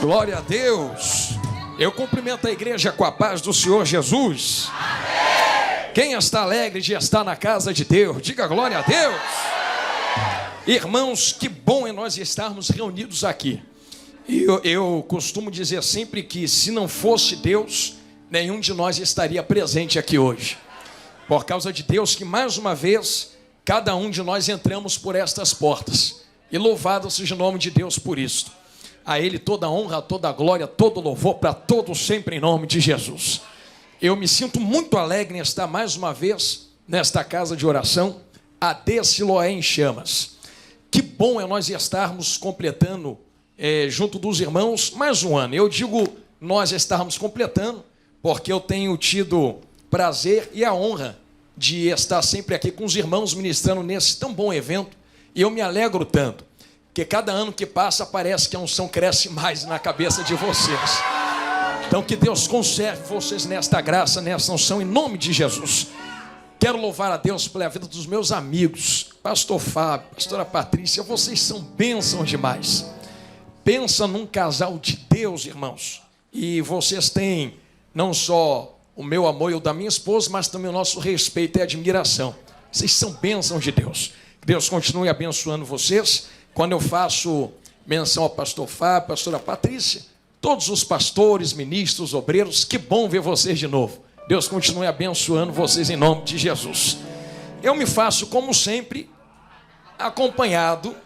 Glória a Deus. Eu cumprimento a igreja com a paz do Senhor Jesus. Amém. Quem está alegre de estar na casa de Deus, diga glória a Deus. Irmãos, que bom é nós estarmos reunidos aqui. Eu costumo dizer sempre que se não fosse Deus, nenhum de nós estaria presente aqui hoje. Por causa de Deus que mais uma vez, cada um de nós entramos por estas portas. E louvado seja o nome de Deus por isto. A Ele toda a honra, toda a glória, todo o louvor para todos sempre em nome de Jesus. Eu me sinto muito alegre em estar mais uma vez nesta casa de oração, AD Siloé em Chamas. Que bom é nós estarmos completando, junto dos irmãos, mais um ano. Eu digo nós estarmos completando, porque eu tenho tido prazer e a honra de estar sempre aqui com os irmãos ministrando nesse tão bom evento. E eu me alegro tanto, porque cada ano que passa parece que a unção cresce mais na cabeça de vocês. Então que Deus conserve vocês nesta graça, nesta unção, em nome de Jesus. Quero louvar a Deus pela vida dos meus amigos, pastor Fábio, pastora Patrícia, vocês são bênção demais. Pensa num casal de Deus, irmãos. E vocês têm não só o meu amor e o da minha esposa, mas também o nosso respeito e admiração. Vocês são bênçãos de Deus. Que Deus continue abençoando vocês. Quando eu faço menção ao pastor Fábio, pastora Patrícia, todos os pastores, ministros, obreiros, que bom ver vocês de novo. Deus continue abençoando vocês em nome de Jesus. Eu me faço, como sempre, acompanhado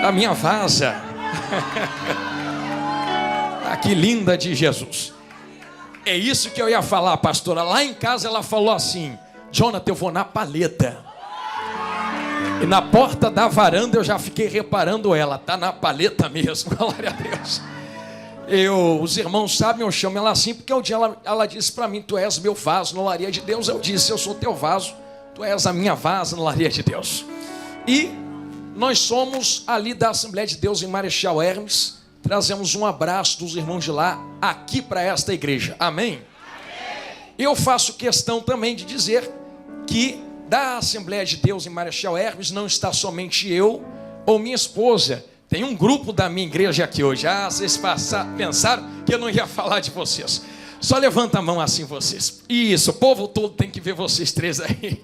da minha vaza. Que linda de Jesus. É isso que eu ia falar, pastora. Lá em casa ela falou assim: Jonathan, eu vou na paleta. E na porta da varanda eu já fiquei reparando ela. Está na paleta mesmo, glória a Deus. Os irmãos sabem, eu chamo ela assim, porque um dia ela disse para mim: tu és meu vaso na laria de Deus. Eu disse: eu sou teu vaso, tu és a minha vaza na laria de Deus. E nós somos ali da Assembleia de Deus em Marechal Hermes. Trazemos um abraço dos irmãos de lá aqui para esta igreja. Amém? Amém. Eu faço questão também de dizer que da Assembleia de Deus em Marechal Hermes não está somente eu ou minha esposa. Tem um grupo da minha igreja aqui hoje. Vocês pensaram que eu não ia falar de vocês. Só levanta a mão assim vocês. Isso, o povo todo tem que ver vocês três aí.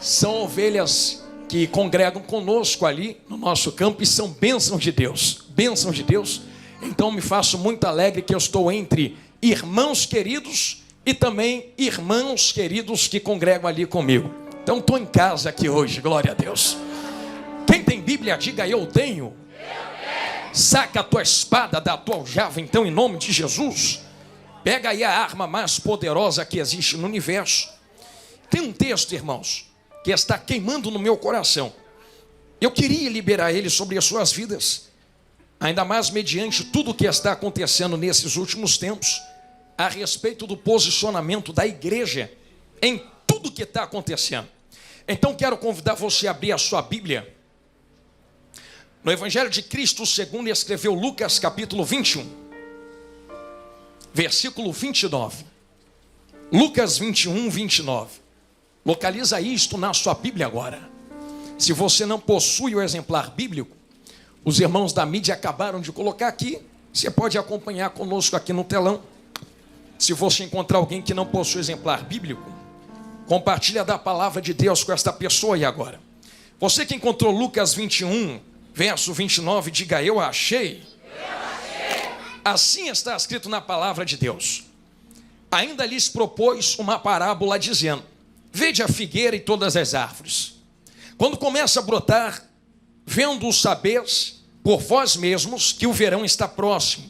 São ovelhas que congregam conosco ali no nosso campo e são bênçãos de Deus. Bênçãos de Deus. Então me faço muito alegre que eu estou entre irmãos queridos e também irmãos queridos que congregam ali comigo. Então estou em casa aqui hoje, glória a Deus. Quem tem Bíblia, diga eu tenho. Saca a tua espada da tua aljava, então, em nome de Jesus. Pega aí a arma mais poderosa que existe no universo. Tem um texto, irmãos, que está queimando no meu coração. Eu queria liberar ele sobre as suas vidas, ainda mais mediante tudo o que está acontecendo nesses últimos tempos, a respeito do posicionamento da igreja em tudo que está acontecendo. Então quero convidar você a abrir a sua Bíblia no Evangelho de Cristo segundo escreveu Lucas capítulo 21, versículo 29. Lucas 21, 29. Localiza isto na sua Bíblia agora. Se você não possui o exemplar bíblico, os irmãos da mídia acabaram de colocar aqui. Você pode acompanhar conosco aqui no telão. Se você encontrar alguém que não possui exemplar bíblico, compartilha da palavra de Deus com esta pessoa aí agora. Você que encontrou Lucas 21, verso 29, diga eu achei. Assim está escrito na palavra de Deus. Ainda lhes propôs uma parábola dizendo: vede a figueira e todas as árvores. Quando começa a brotar, vendo-o sabeis por vós mesmos que o verão está próximo.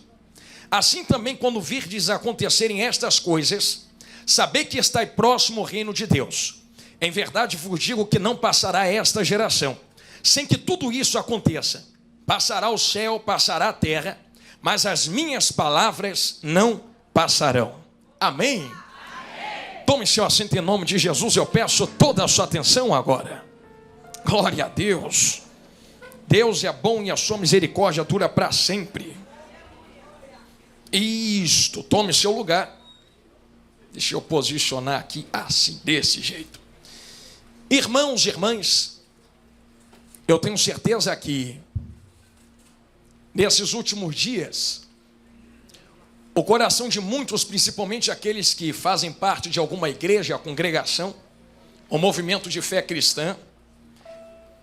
Assim também quando virdes acontecerem estas coisas, sabei que está próximo o reino de Deus. Em verdade vos digo que não passará esta geração sem que tudo isso aconteça. Passará o céu, passará a terra, mas as minhas palavras não passarão. Amém? Amém. Tome seu assento em nome de Jesus. Eu peço toda a sua atenção agora. Glória a Deus. Deus é bom e a sua misericórdia dura para sempre. Isto, tome seu lugar. Deixa eu posicionar aqui assim, desse jeito. Irmãos e irmãs, eu tenho certeza que Nesses últimos dias, o coração de muitos, principalmente aqueles que fazem parte de alguma igreja, congregação, ou movimento de fé cristã,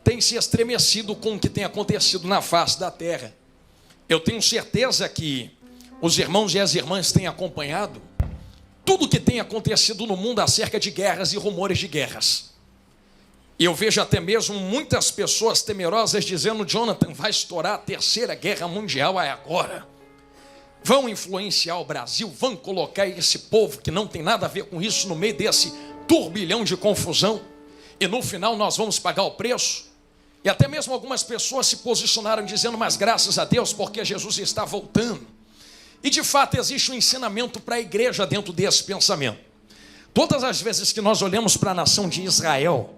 tem se estremecido com o que tem acontecido na face da terra. Eu tenho certeza que os irmãos e as irmãs têm acompanhado tudo o que tem acontecido no mundo acerca de guerras e rumores de guerras. E eu vejo até mesmo muitas pessoas temerosas dizendo: Jonathan, vai estourar a terceira guerra mundial agora. Vão influenciar o Brasil, vão colocar esse povo que não tem nada a ver com isso no meio desse turbilhão de confusão. E no final nós vamos pagar o preço. E até mesmo algumas pessoas se posicionaram dizendo: mas graças a Deus, porque Jesus está voltando. E de fato existe um ensinamento para a igreja dentro desse pensamento. Todas as vezes que nós olhamos para a nação de Israel,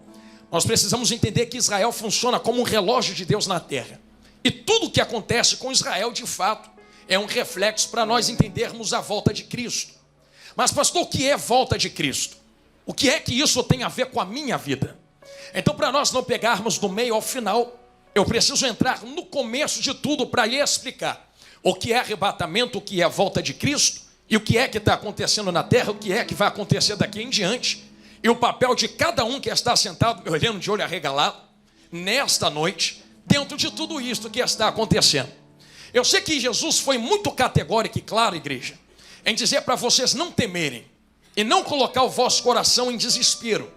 nós precisamos entender que Israel funciona como um relógio de Deus na terra. E tudo o que acontece com Israel, de fato, é um reflexo para nós entendermos a volta de Cristo. Mas pastor, o que é volta de Cristo? O que é que isso tem a ver com a minha vida? Então, para nós não pegarmos do meio ao final, eu preciso entrar no começo de tudo para lhe explicar o que é arrebatamento, o que é a volta de Cristo, e o que é que está acontecendo na terra, o que é que vai acontecer daqui em diante, e o papel de cada um que está sentado, me olhando de olho arregalado, nesta noite, dentro de tudo isto que está acontecendo. Eu sei que Jesus foi muito categórico e claro, igreja, em dizer para vocês não temerem, e não colocar o vosso coração em desespero.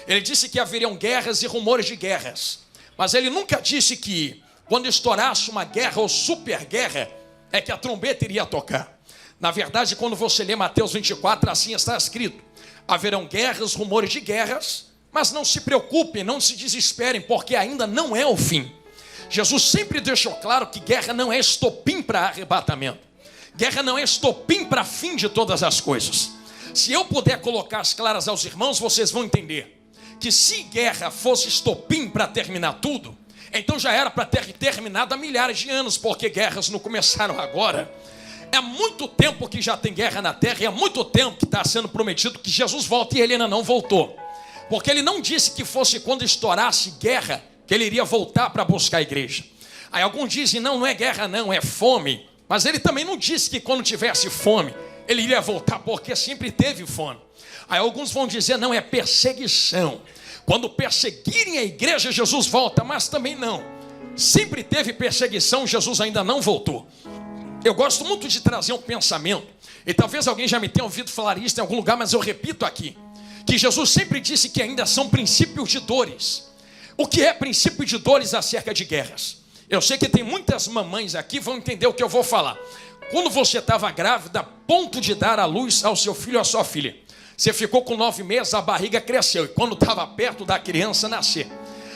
Ele disse que haveriam guerras e rumores de guerras, mas ele nunca disse que quando estourasse uma guerra ou super guerra, é que a trombeta iria tocar. Na verdade, quando você lê Mateus 24, assim está escrito: haverão guerras, rumores de guerras, mas não se preocupem, não se desesperem, porque ainda não é o fim. Jesus sempre deixou claro que guerra não é estopim para arrebatamento. Guerra não é estopim para fim de todas as coisas. Se eu puder colocar as claras aos irmãos, vocês vão entender que se guerra fosse estopim para terminar tudo, então já era para ter terminado há milhares de anos, porque guerras não começaram agora. É muito tempo que já tem guerra na terra, e é muito tempo que está sendo prometido que Jesus volta, e ele ainda não voltou. Porque ele não disse que fosse quando estourasse guerra que ele iria voltar para buscar a igreja. Aí alguns dizem: não é guerra não, é fome. Mas ele também não disse que quando tivesse fome ele iria voltar, porque sempre teve fome. Aí alguns vão dizer: não, é perseguição. Quando perseguirem a igreja, Jesus volta, mas também não. Sempre teve perseguição, Jesus ainda não voltou. Eu gosto muito de trazer um pensamento, e talvez alguém já me tenha ouvido falar isso em algum lugar, mas eu repito aqui, que Jesus sempre disse que ainda são princípios de dores. O que é princípio de dores acerca de guerras? Eu sei que tem muitas mamães aqui que vão entender o que eu vou falar. Quando você estava grávida, a ponto de dar à luz ao seu filho ou à sua filha, você ficou com 9 meses, a barriga cresceu, e quando estava perto da criança nascer,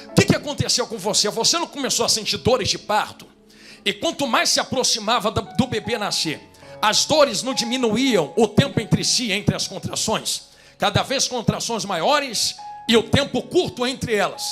o que aconteceu com você? Você não começou a sentir dores de parto? E quanto mais se aproximava do bebê nascer, as dores não diminuíam o tempo entre si, entre as contrações. Cada vez contrações maiores e o tempo curto entre elas.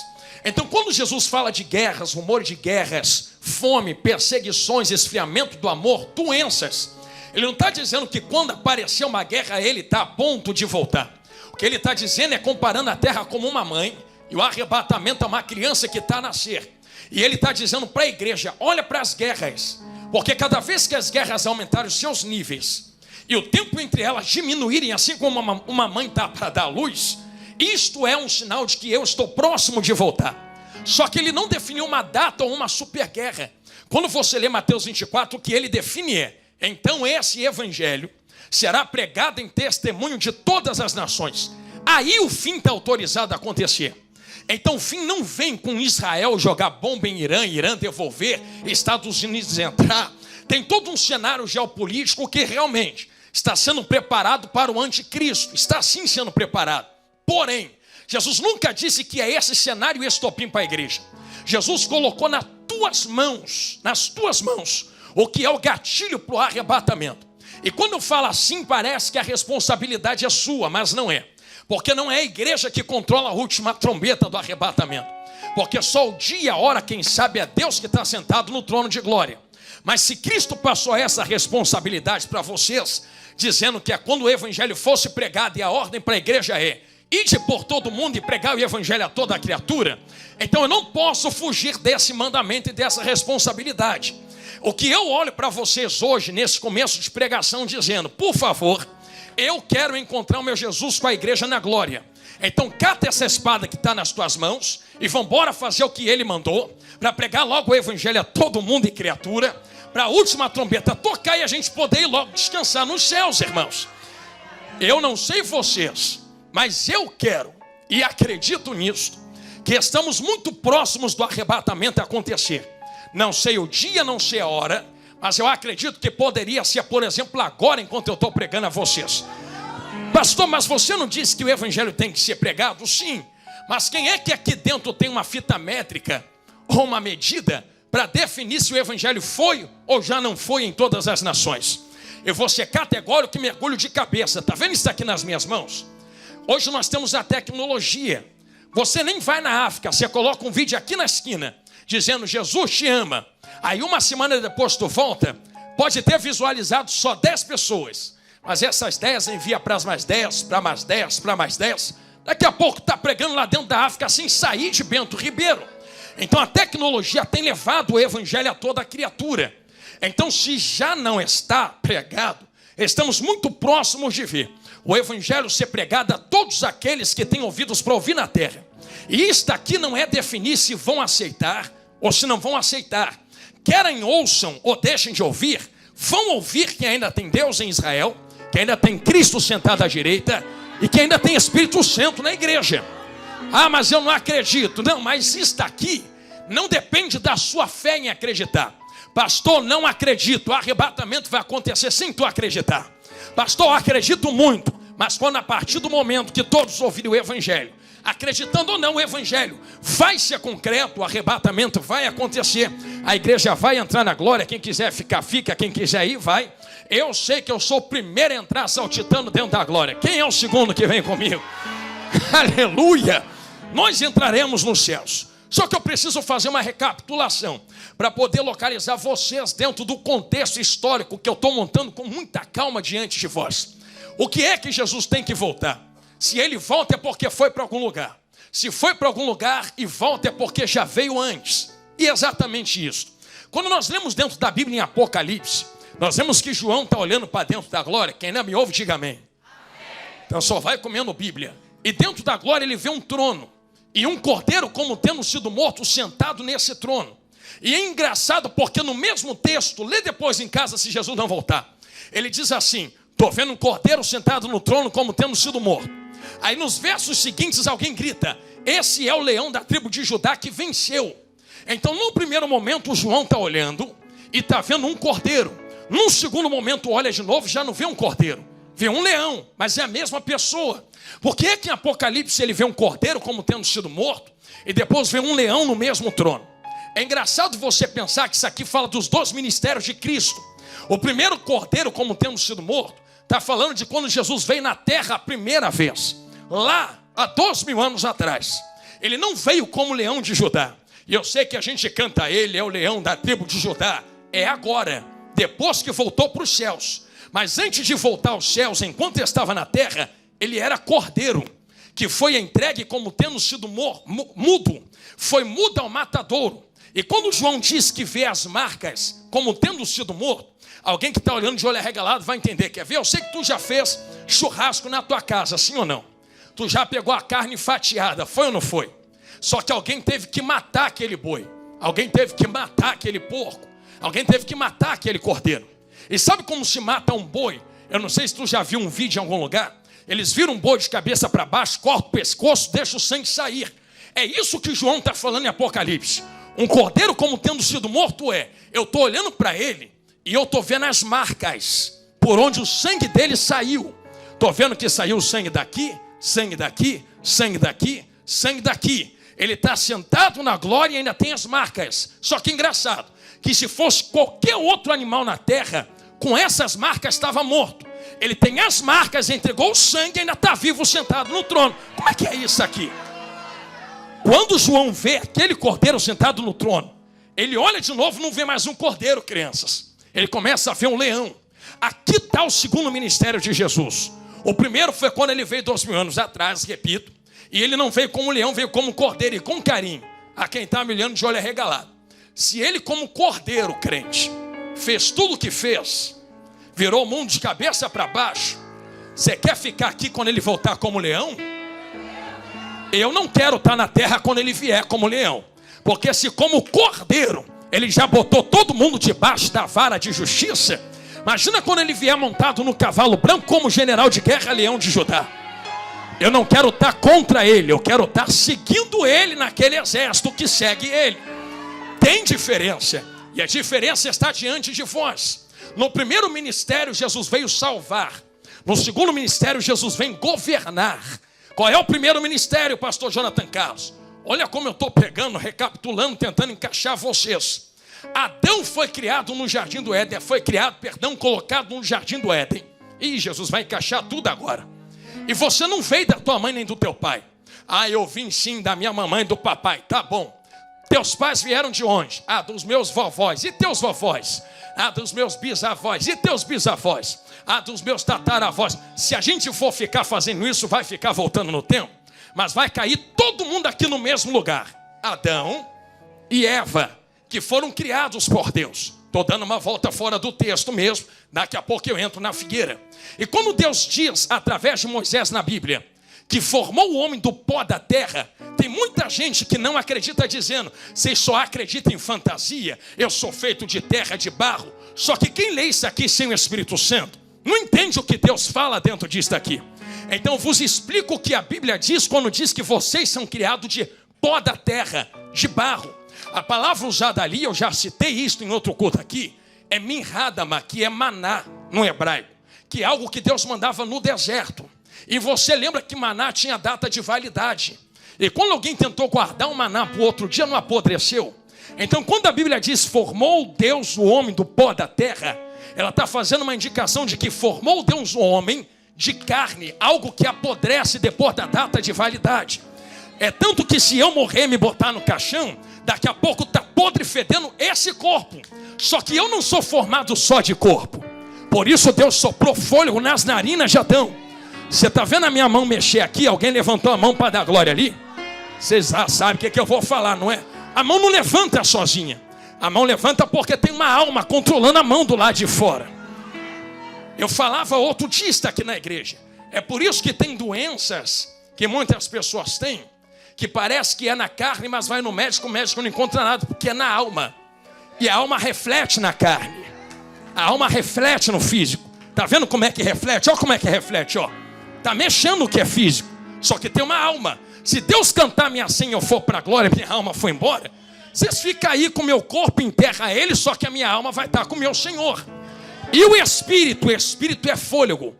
Então, quando Jesus fala de guerras, rumores de guerras, fome, perseguições, esfriamento do amor, doenças, ele não está dizendo que quando aparecer uma guerra, ele está a ponto de voltar. O que ele está dizendo é comparando a terra como uma mãe, e o arrebatamento é uma criança que está a nascer. E ele está dizendo para a igreja: olha para as guerras, porque cada vez que as guerras aumentarem os seus níveis, e o tempo entre elas diminuírem, assim como uma mãe está para dar luz, isto é um sinal de que eu estou próximo de voltar. Só que ele não definiu uma data ou uma super guerra. Quando você lê Mateus 24, o que ele define é: então esse evangelho será pregado em testemunho de todas as nações. Aí o fim está autorizado a acontecer. Então o fim não vem com Israel jogar bomba em Irã, Irã devolver, Estados Unidos entrar. Tem todo um cenário geopolítico que realmente está sendo preparado para o anticristo. Está sim sendo preparado. Porém, Jesus nunca disse que é esse cenário estopim para a igreja. Jesus colocou nas tuas mãos, o que é o gatilho para o arrebatamento. E quando fala assim, parece que a responsabilidade é sua, mas não é. Porque não é a igreja que controla a última trombeta do arrebatamento. Porque só o dia e a hora, quem sabe, é Deus que está sentado no trono de glória. Mas se Cristo passou essa responsabilidade para vocês, dizendo que é quando o evangelho fosse pregado, e a ordem para a igreja é: ide por todo mundo e pregar o evangelho a toda a criatura, então eu não posso fugir desse mandamento e dessa responsabilidade. O que eu olho para vocês hoje, nesse começo de pregação, dizendo, por favor, eu quero encontrar o meu Jesus com a igreja na glória. Então cata essa espada que está nas tuas mãos e vamos embora fazer o que ele mandou, para pregar logo o evangelho a todo mundo e criatura, para a última trombeta tocar e a gente poder ir logo descansar nos céus, irmãos. Eu não sei vocês, mas eu quero e acredito nisso, que estamos muito próximos do arrebatamento acontecer. Não sei o dia, não sei a hora, mas eu acredito que poderia ser, por exemplo, agora, enquanto eu estou pregando a vocês. Pastor, mas você não disse que o evangelho tem que ser pregado? Sim, mas quem é que aqui dentro tem uma fita métrica ou uma medida para definir se o evangelho foi ou já não foi em todas as nações? Eu vou ser categórico que mergulho de cabeça. Está vendo isso aqui nas minhas mãos? Hoje nós temos a tecnologia. Você nem vai na África, você coloca um vídeo aqui na esquina, dizendo Jesus te ama. Aí uma semana depois tu volta, pode ter visualizado só 10 pessoas. Mas essas 10 envia para as mais 10, para mais 10, para mais 10. Daqui a pouco está pregando lá dentro da África sem sair de Bento Ribeiro. Então a tecnologia tem levado o evangelho a toda a criatura. Então se já não está pregado, estamos muito próximos de ver o evangelho ser pregado a todos aqueles que têm ouvidos para ouvir na terra. E isto aqui não é definir se vão aceitar ou se não vão aceitar. Querem ouçam ou deixem de ouvir, vão ouvir que ainda tem Deus em Israel, que ainda tem Cristo sentado à direita e que ainda tem Espírito Santo na igreja. Ah, mas eu não acredito. Não, mas isto aqui não depende da sua fé em acreditar. Pastor, não acredito, o arrebatamento vai acontecer sem tu acreditar. Pastor, eu acredito muito, mas quando a partir do momento que todos ouvirem o evangelho, acreditando ou não, o evangelho vai ser concreto, o arrebatamento vai acontecer, a igreja vai entrar na glória, quem quiser ficar, fica, quem quiser ir, vai. Eu sei que eu sou o primeiro a entrar saltitando dentro da glória. Quem é o segundo que vem comigo? Aleluia! Nós entraremos nos céus. Só que eu preciso fazer uma recapitulação para poder localizar vocês dentro do contexto histórico que eu estou montando com muita calma diante de vós. O que é que Jesus tem que voltar? Se ele volta é porque foi para algum lugar. Se foi para algum lugar e volta é porque já veio antes. E é exatamente isso. Quando nós lemos dentro da Bíblia em Apocalipse, nós vemos que João está olhando para dentro da glória. Quem não me ouve, diga amém. Então só vai comendo Bíblia. E dentro da glória ele vê um trono. E um cordeiro como tendo sido morto sentado nesse trono. E é engraçado porque no mesmo texto, lê depois em casa se Jesus não voltar. Ele diz assim, estou vendo um cordeiro sentado no trono como tendo sido morto. Aí nos versos seguintes alguém grita, esse é o leão da tribo de Judá que venceu. Então no primeiro momento o João está olhando e está vendo um cordeiro. Num segundo momento olha de novo e já não vê um cordeiro. Vê um leão, mas é a mesma pessoa. Por que é que em Apocalipse ele vê um cordeiro como tendo sido morto e depois vê um leão no mesmo trono? É engraçado você pensar que isso aqui fala dos dois ministérios de Cristo. O primeiro cordeiro como tendo sido morto está falando de quando Jesus veio na terra a primeira vez. Lá, há 2000 anos atrás. Ele não veio como leão de Judá. E eu sei que a gente canta ele, é o leão da tribo de Judá. É agora, depois que voltou para os céus. Mas antes de voltar aos céus, enquanto estava na terra, ele era cordeiro, que foi entregue como tendo sido mudo. Foi mudo ao matadouro. E quando João diz que vê as marcas como tendo sido morto, alguém que está olhando de olho arregalado vai entender. Quer ver? Eu sei que tu já fez churrasco na tua casa, sim ou não? Tu já pegou a carne fatiada, foi ou não foi? Só que alguém teve que matar aquele boi. Alguém teve que matar aquele porco. Alguém teve que matar aquele cordeiro. E sabe como se mata um boi? Eu não sei se tu já viu um vídeo em algum lugar. Eles viram um boi de cabeça para baixo, cortam o pescoço, deixam o sangue sair. É isso que João está falando em Apocalipse. Um cordeiro como tendo sido morto eu estou olhando para ele e eu estou vendo as marcas por onde o sangue dele saiu. Estou vendo que saiu sangue daqui, sangue daqui, sangue daqui, sangue daqui. Ele está sentado na glória e ainda tem as marcas. Só que engraçado, que se fosse qualquer outro animal na terra, com essas marcas estava morto. Ele tem as marcas, entregou o sangue e ainda está vivo sentado no trono. Como é que é isso aqui? Quando João vê aquele cordeiro sentado no trono, ele olha de novo e não vê mais um cordeiro, crianças. Ele começa a ver um leão. Aqui está o segundo ministério de Jesus. O primeiro foi quando ele veio 2000 anos atrás, repito. E ele não veio como leão, veio como cordeiro e com carinho. A quem está me olhando de olho arregalado. Se ele como cordeiro, crente, fez tudo o que fez, virou o mundo de cabeça para baixo. Você quer ficar aqui quando ele voltar como leão? Eu não quero estar na terra quando ele vier como leão. Porque se como cordeiro ele já botou todo mundo debaixo da vara de justiça, imagina quando ele vier montado no cavalo branco como general de guerra, leão de Judá. Eu não quero estar contra ele, eu quero estar seguindo ele naquele exército que segue ele. Tem diferença, e a diferença está diante de vós. No primeiro ministério Jesus veio salvar, no segundo ministério Jesus vem governar. Qual é o primeiro ministério, pastor Jonathan Carlos? Olha como eu estou pegando, recapitulando, tentando encaixar vocês. Adão foi criado no jardim do Éden, colocado no jardim do Éden. E Jesus vai encaixar tudo agora. E você não veio da tua mãe nem do teu pai. Ah, eu vim sim da minha mamãe e do papai. Tá bom. Teus pais vieram de onde? Ah, dos meus vovós. E teus vovós? Ah, dos meus bisavós. E teus bisavós? Ah, dos meus tataravós. Se a gente for ficar fazendo isso, vai ficar voltando no tempo. Mas vai cair todo mundo aqui no mesmo lugar. Adão e Eva, que foram criados por Deus. Estou dando uma volta fora do texto mesmo. Daqui a pouco eu entro na figueira. E quando Deus diz, através de Moisés na Bíblia, que formou o homem do pó da terra, tem muita gente que não acredita dizendo, vocês só acreditam em fantasia, eu sou feito de terra, de barro. Só que quem lê isso aqui sem o Espírito Santo, não entende o que Deus fala dentro disso daqui. Então eu vos explico o que a Bíblia diz quando diz que vocês são criados de pó da terra, de barro. A palavra usada ali, eu já citei isso em outro culto aqui, é minhadama, que é maná no hebraico, que é algo que Deus mandava no deserto. E você lembra que maná tinha data de validade. E quando alguém tentou guardar um maná para o outro dia, não apodreceu. Então quando a Bíblia diz, formou Deus o homem do pó da terra, ela está fazendo uma indicação de que formou Deus o homem de carne, algo que apodrece depois da data de validade. É tanto que se eu morrer e me botar no caixão, daqui a pouco está podre fedendo esse corpo. Só que eu não sou formado só de corpo. Por isso Deus soprou fôlego nas narinas de Adão. Você está vendo a minha mão mexer aqui? Alguém levantou a mão para dar glória ali? Vocês já sabem o que eu vou falar, não é? A mão não levanta sozinha. A mão levanta porque tem uma alma controlando a mão do lado de fora. Eu falava outro dia isso aqui na igreja. É por isso que tem doenças que muitas pessoas têm, que parece que é na carne, mas vai no médico, o médico não encontra nada, porque é na alma. E a alma reflete na carne. A alma reflete no físico. Tá vendo como é que reflete? Olha como é que reflete, ó. Tá mexendo no que é físico. Só que tem uma alma. Se Deus cantar minha senha e eu for para a glória, minha alma foi embora, vocês ficam aí com o meu corpo em terra a ele, só que a minha alma vai estar com o meu Senhor. E o Espírito é fôlego.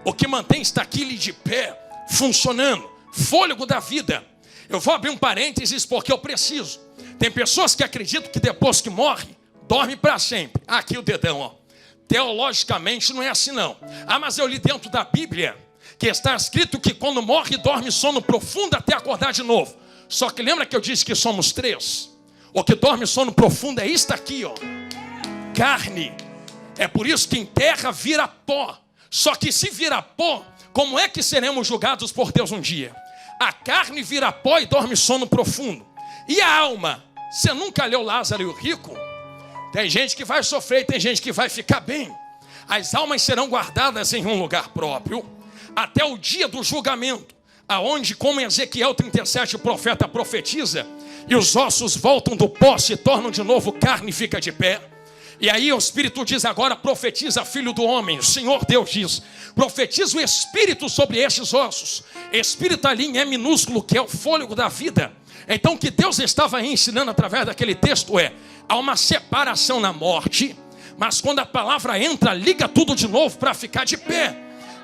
O que mantém está aqui de pé, funcionando. Fôlego da vida. Eu vou abrir um parênteses porque eu preciso. Tem pessoas que acreditam que depois que morre, dorme para sempre. Aqui o dedão, ó. Teologicamente não é assim não. Ah, mas eu li dentro da Bíblia que está escrito que quando morre, dorme sono profundo até acordar de novo. Só que lembra que eu disse que somos três? O que dorme sono profundo é isto aqui, ó. Carne. É por isso que em terra vira pó. Só que se vira pó, como é que seremos julgados por Deus um dia? A carne vira pó e dorme sono profundo. E a alma? Você nunca leu Lázaro e o rico? Tem gente que vai sofrer e tem gente que vai ficar bem. As almas serão guardadas em um lugar próprio até o dia do julgamento, aonde, como em Ezequiel 37 o profeta profetiza, e os ossos voltam do pó, se tornam de novo carne e fica de pé. E aí o Espírito diz agora, profetiza, filho do homem. O Senhor Deus diz, profetiza o Espírito sobre estes ossos. Espírito ali em minúsculo, que é o fôlego da vida. Então o que Deus estava ensinando através daquele texto é, há uma separação na morte, mas quando a palavra entra, liga tudo de novo para ficar de pé.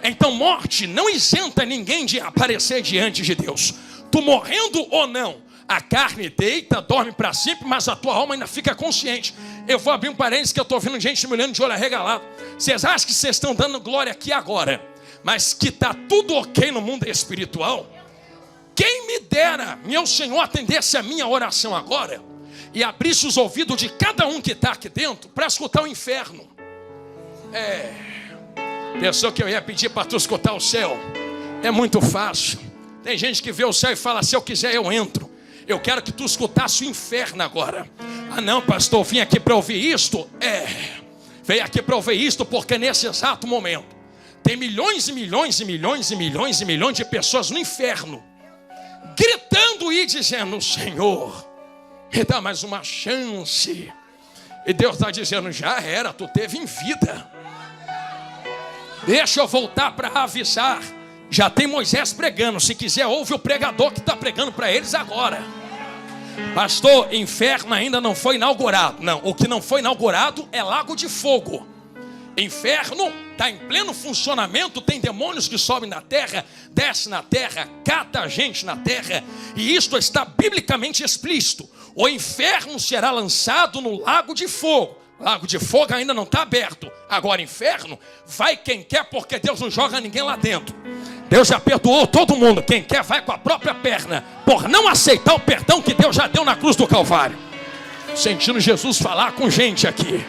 Então morte não isenta ninguém de aparecer diante de Deus. Tu morrendo ou não, a carne deita, dorme para sempre, mas a tua alma ainda fica consciente. Eu vou abrir um parênteses que eu estou vendo gente me olhando de olho arregalado. Vocês acham que vocês estão dando glória aqui agora, mas que está tudo ok no mundo espiritual? Quem me dera, meu Senhor, atendesse a minha oração agora e abrisse os ouvidos de cada um que está aqui dentro para escutar o inferno. Pensou que eu ia pedir para tu escutar o céu? É muito fácil. Tem gente que vê o céu e fala, se eu quiser eu entro. Eu quero que tu escutasse o inferno agora. Ah não, pastor, eu vim aqui para ouvir isto. Veio aqui para ouvir isto porque nesse exato momento tem milhões e milhões e milhões e milhões e milhões de pessoas no inferno, gritando e dizendo: Senhor, me dá mais uma chance. E Deus está dizendo: já era, tu teve em vida. Deixa eu voltar para avisar. Já tem Moisés pregando. Se quiser, ouve o pregador que está pregando para eles agora. Pastor, inferno ainda não foi inaugurado. Não, o que não foi inaugurado é lago de fogo. Inferno está em pleno funcionamento. Tem demônios que sobem na terra, descem na terra, cata a gente na terra. E isto está biblicamente explícito. O inferno será lançado no lago de fogo. Lago de fogo ainda não está aberto. Agora inferno, vai quem quer, porque Deus não joga ninguém lá dentro. Deus já perdoou todo mundo. Quem quer vai com a própria perna, por não aceitar o perdão que Deus já deu na cruz do Calvário. Sentindo Jesus falar com gente aqui.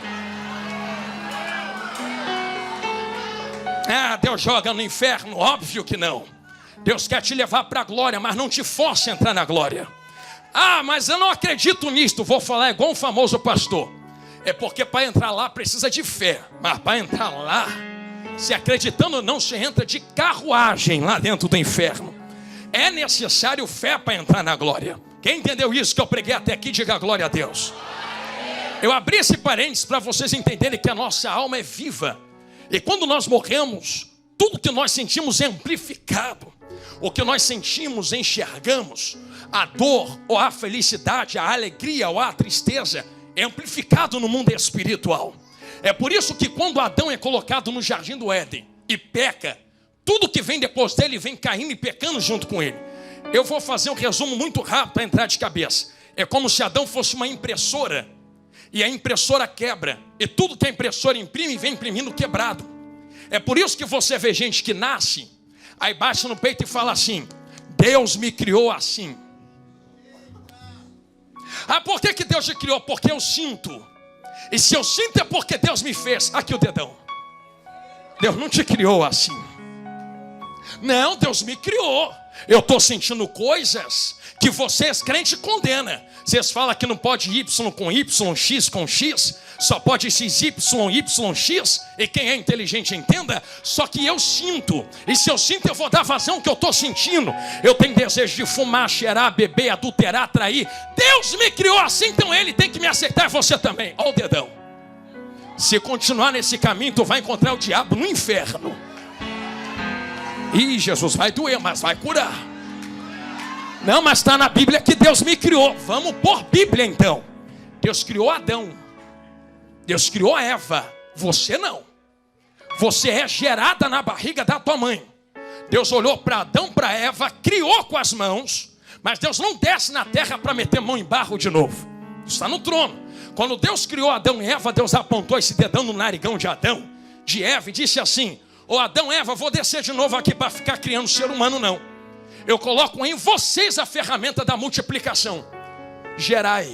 Ah, Deus joga no inferno? Óbvio que não. Deus quer te levar para a glória, mas não te force a entrar na glória. Ah, mas eu não acredito nisto. Vou falar igual um famoso pastor. É porque para entrar lá precisa de fé. Mas para entrar lá, se acreditando ou não, você entra de carruagem lá dentro do inferno. É necessário fé para entrar na glória. Quem entendeu isso que eu preguei até aqui, diga glória a Deus. Eu abri esse parênteses para vocês entenderem que a nossa alma é viva. E quando nós morremos, tudo que nós sentimos é amplificado. O que nós sentimos, enxergamos. A dor ou a felicidade, a alegria ou a tristeza é amplificado no mundo espiritual. É por isso que quando Adão é colocado no jardim do Éden e peca, tudo que vem depois dele vem caindo e pecando junto com ele. Eu vou fazer um resumo muito rápido para entrar de cabeça. É como se Adão fosse uma impressora e a impressora quebra, e tudo que a impressora imprime vem imprimindo quebrado. É por isso que você vê gente que nasce, aí bate no peito e fala assim: Deus me criou assim. Ah, por que Deus te criou? Porque eu sinto. E se eu sinto é porque Deus me fez. Aqui o dedão. Deus não te criou assim. Não, Deus me criou. Eu estou sentindo coisas que vocês crentes condenam. Vocês falam que não pode Y com Y, X com X. Só pode XY, YX. E quem é inteligente entenda. Só que eu sinto. E se eu sinto, eu vou dar vazão que eu estou sentindo. Eu tenho desejo de fumar, cheirar, beber, adulterar, trair. Deus me criou assim, então Ele tem que me aceitar, e você também. Olha o dedão. Se continuar nesse caminho, tu vai encontrar o diabo no inferno. E Jesus, vai doer, mas vai curar. Não, mas está na Bíblia que Deus me criou. Vamos por Bíblia então. Deus criou Adão. Deus criou Eva. Você não. Você é gerada na barriga da tua mãe. Deus olhou para Adão, para Eva, criou com as mãos. Mas Deus não desce na terra para meter mão em barro de novo. Está no trono. Quando Deus criou Adão e Eva, Deus apontou esse dedão no narigão de Adão, de Eva, e disse assim: ô Adão, Eva, vou descer de novo aqui para ficar criando ser humano não. Eu coloco em vocês a ferramenta da multiplicação. Gerai,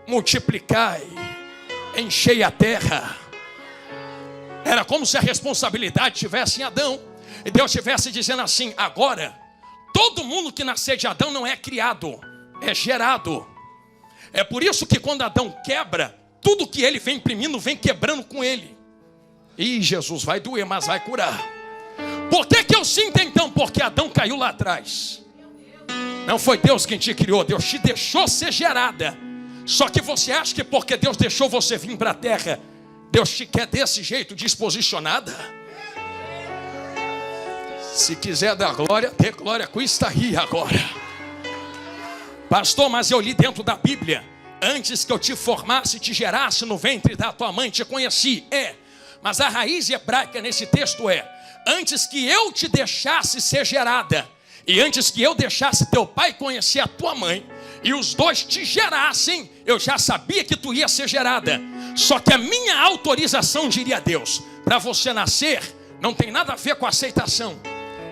multiplicai, enchei a terra. Era como se a responsabilidade estivesse em Adão. E Deus estivesse dizendo assim: agora, todo mundo que nascer de Adão não é criado, é gerado. É por isso que quando Adão quebra, tudo que ele vem imprimindo, vem quebrando com ele. E Jesus, vai doer, mas vai curar. Por que eu sinto então? Porque Adão caiu lá atrás. Não foi Deus quem te criou, Deus te deixou ser gerada. Só que você acha que porque Deus deixou você vir para a terra, Deus te quer desse jeito, disposicionada? Se quiser dar glória, dê glória com isso aí agora. Pastor, mas eu li dentro da Bíblia: antes que eu te formasse, te gerasse no ventre da tua mãe, te conheci. Mas a raiz hebraica nesse texto é: antes que eu te deixasse ser gerada, e antes que eu deixasse teu pai conhecer a tua mãe, e os dois te gerassem, eu já sabia que tu ia ser gerada. Só que a minha autorização, diria Deus, para você nascer, não tem nada a ver com aceitação.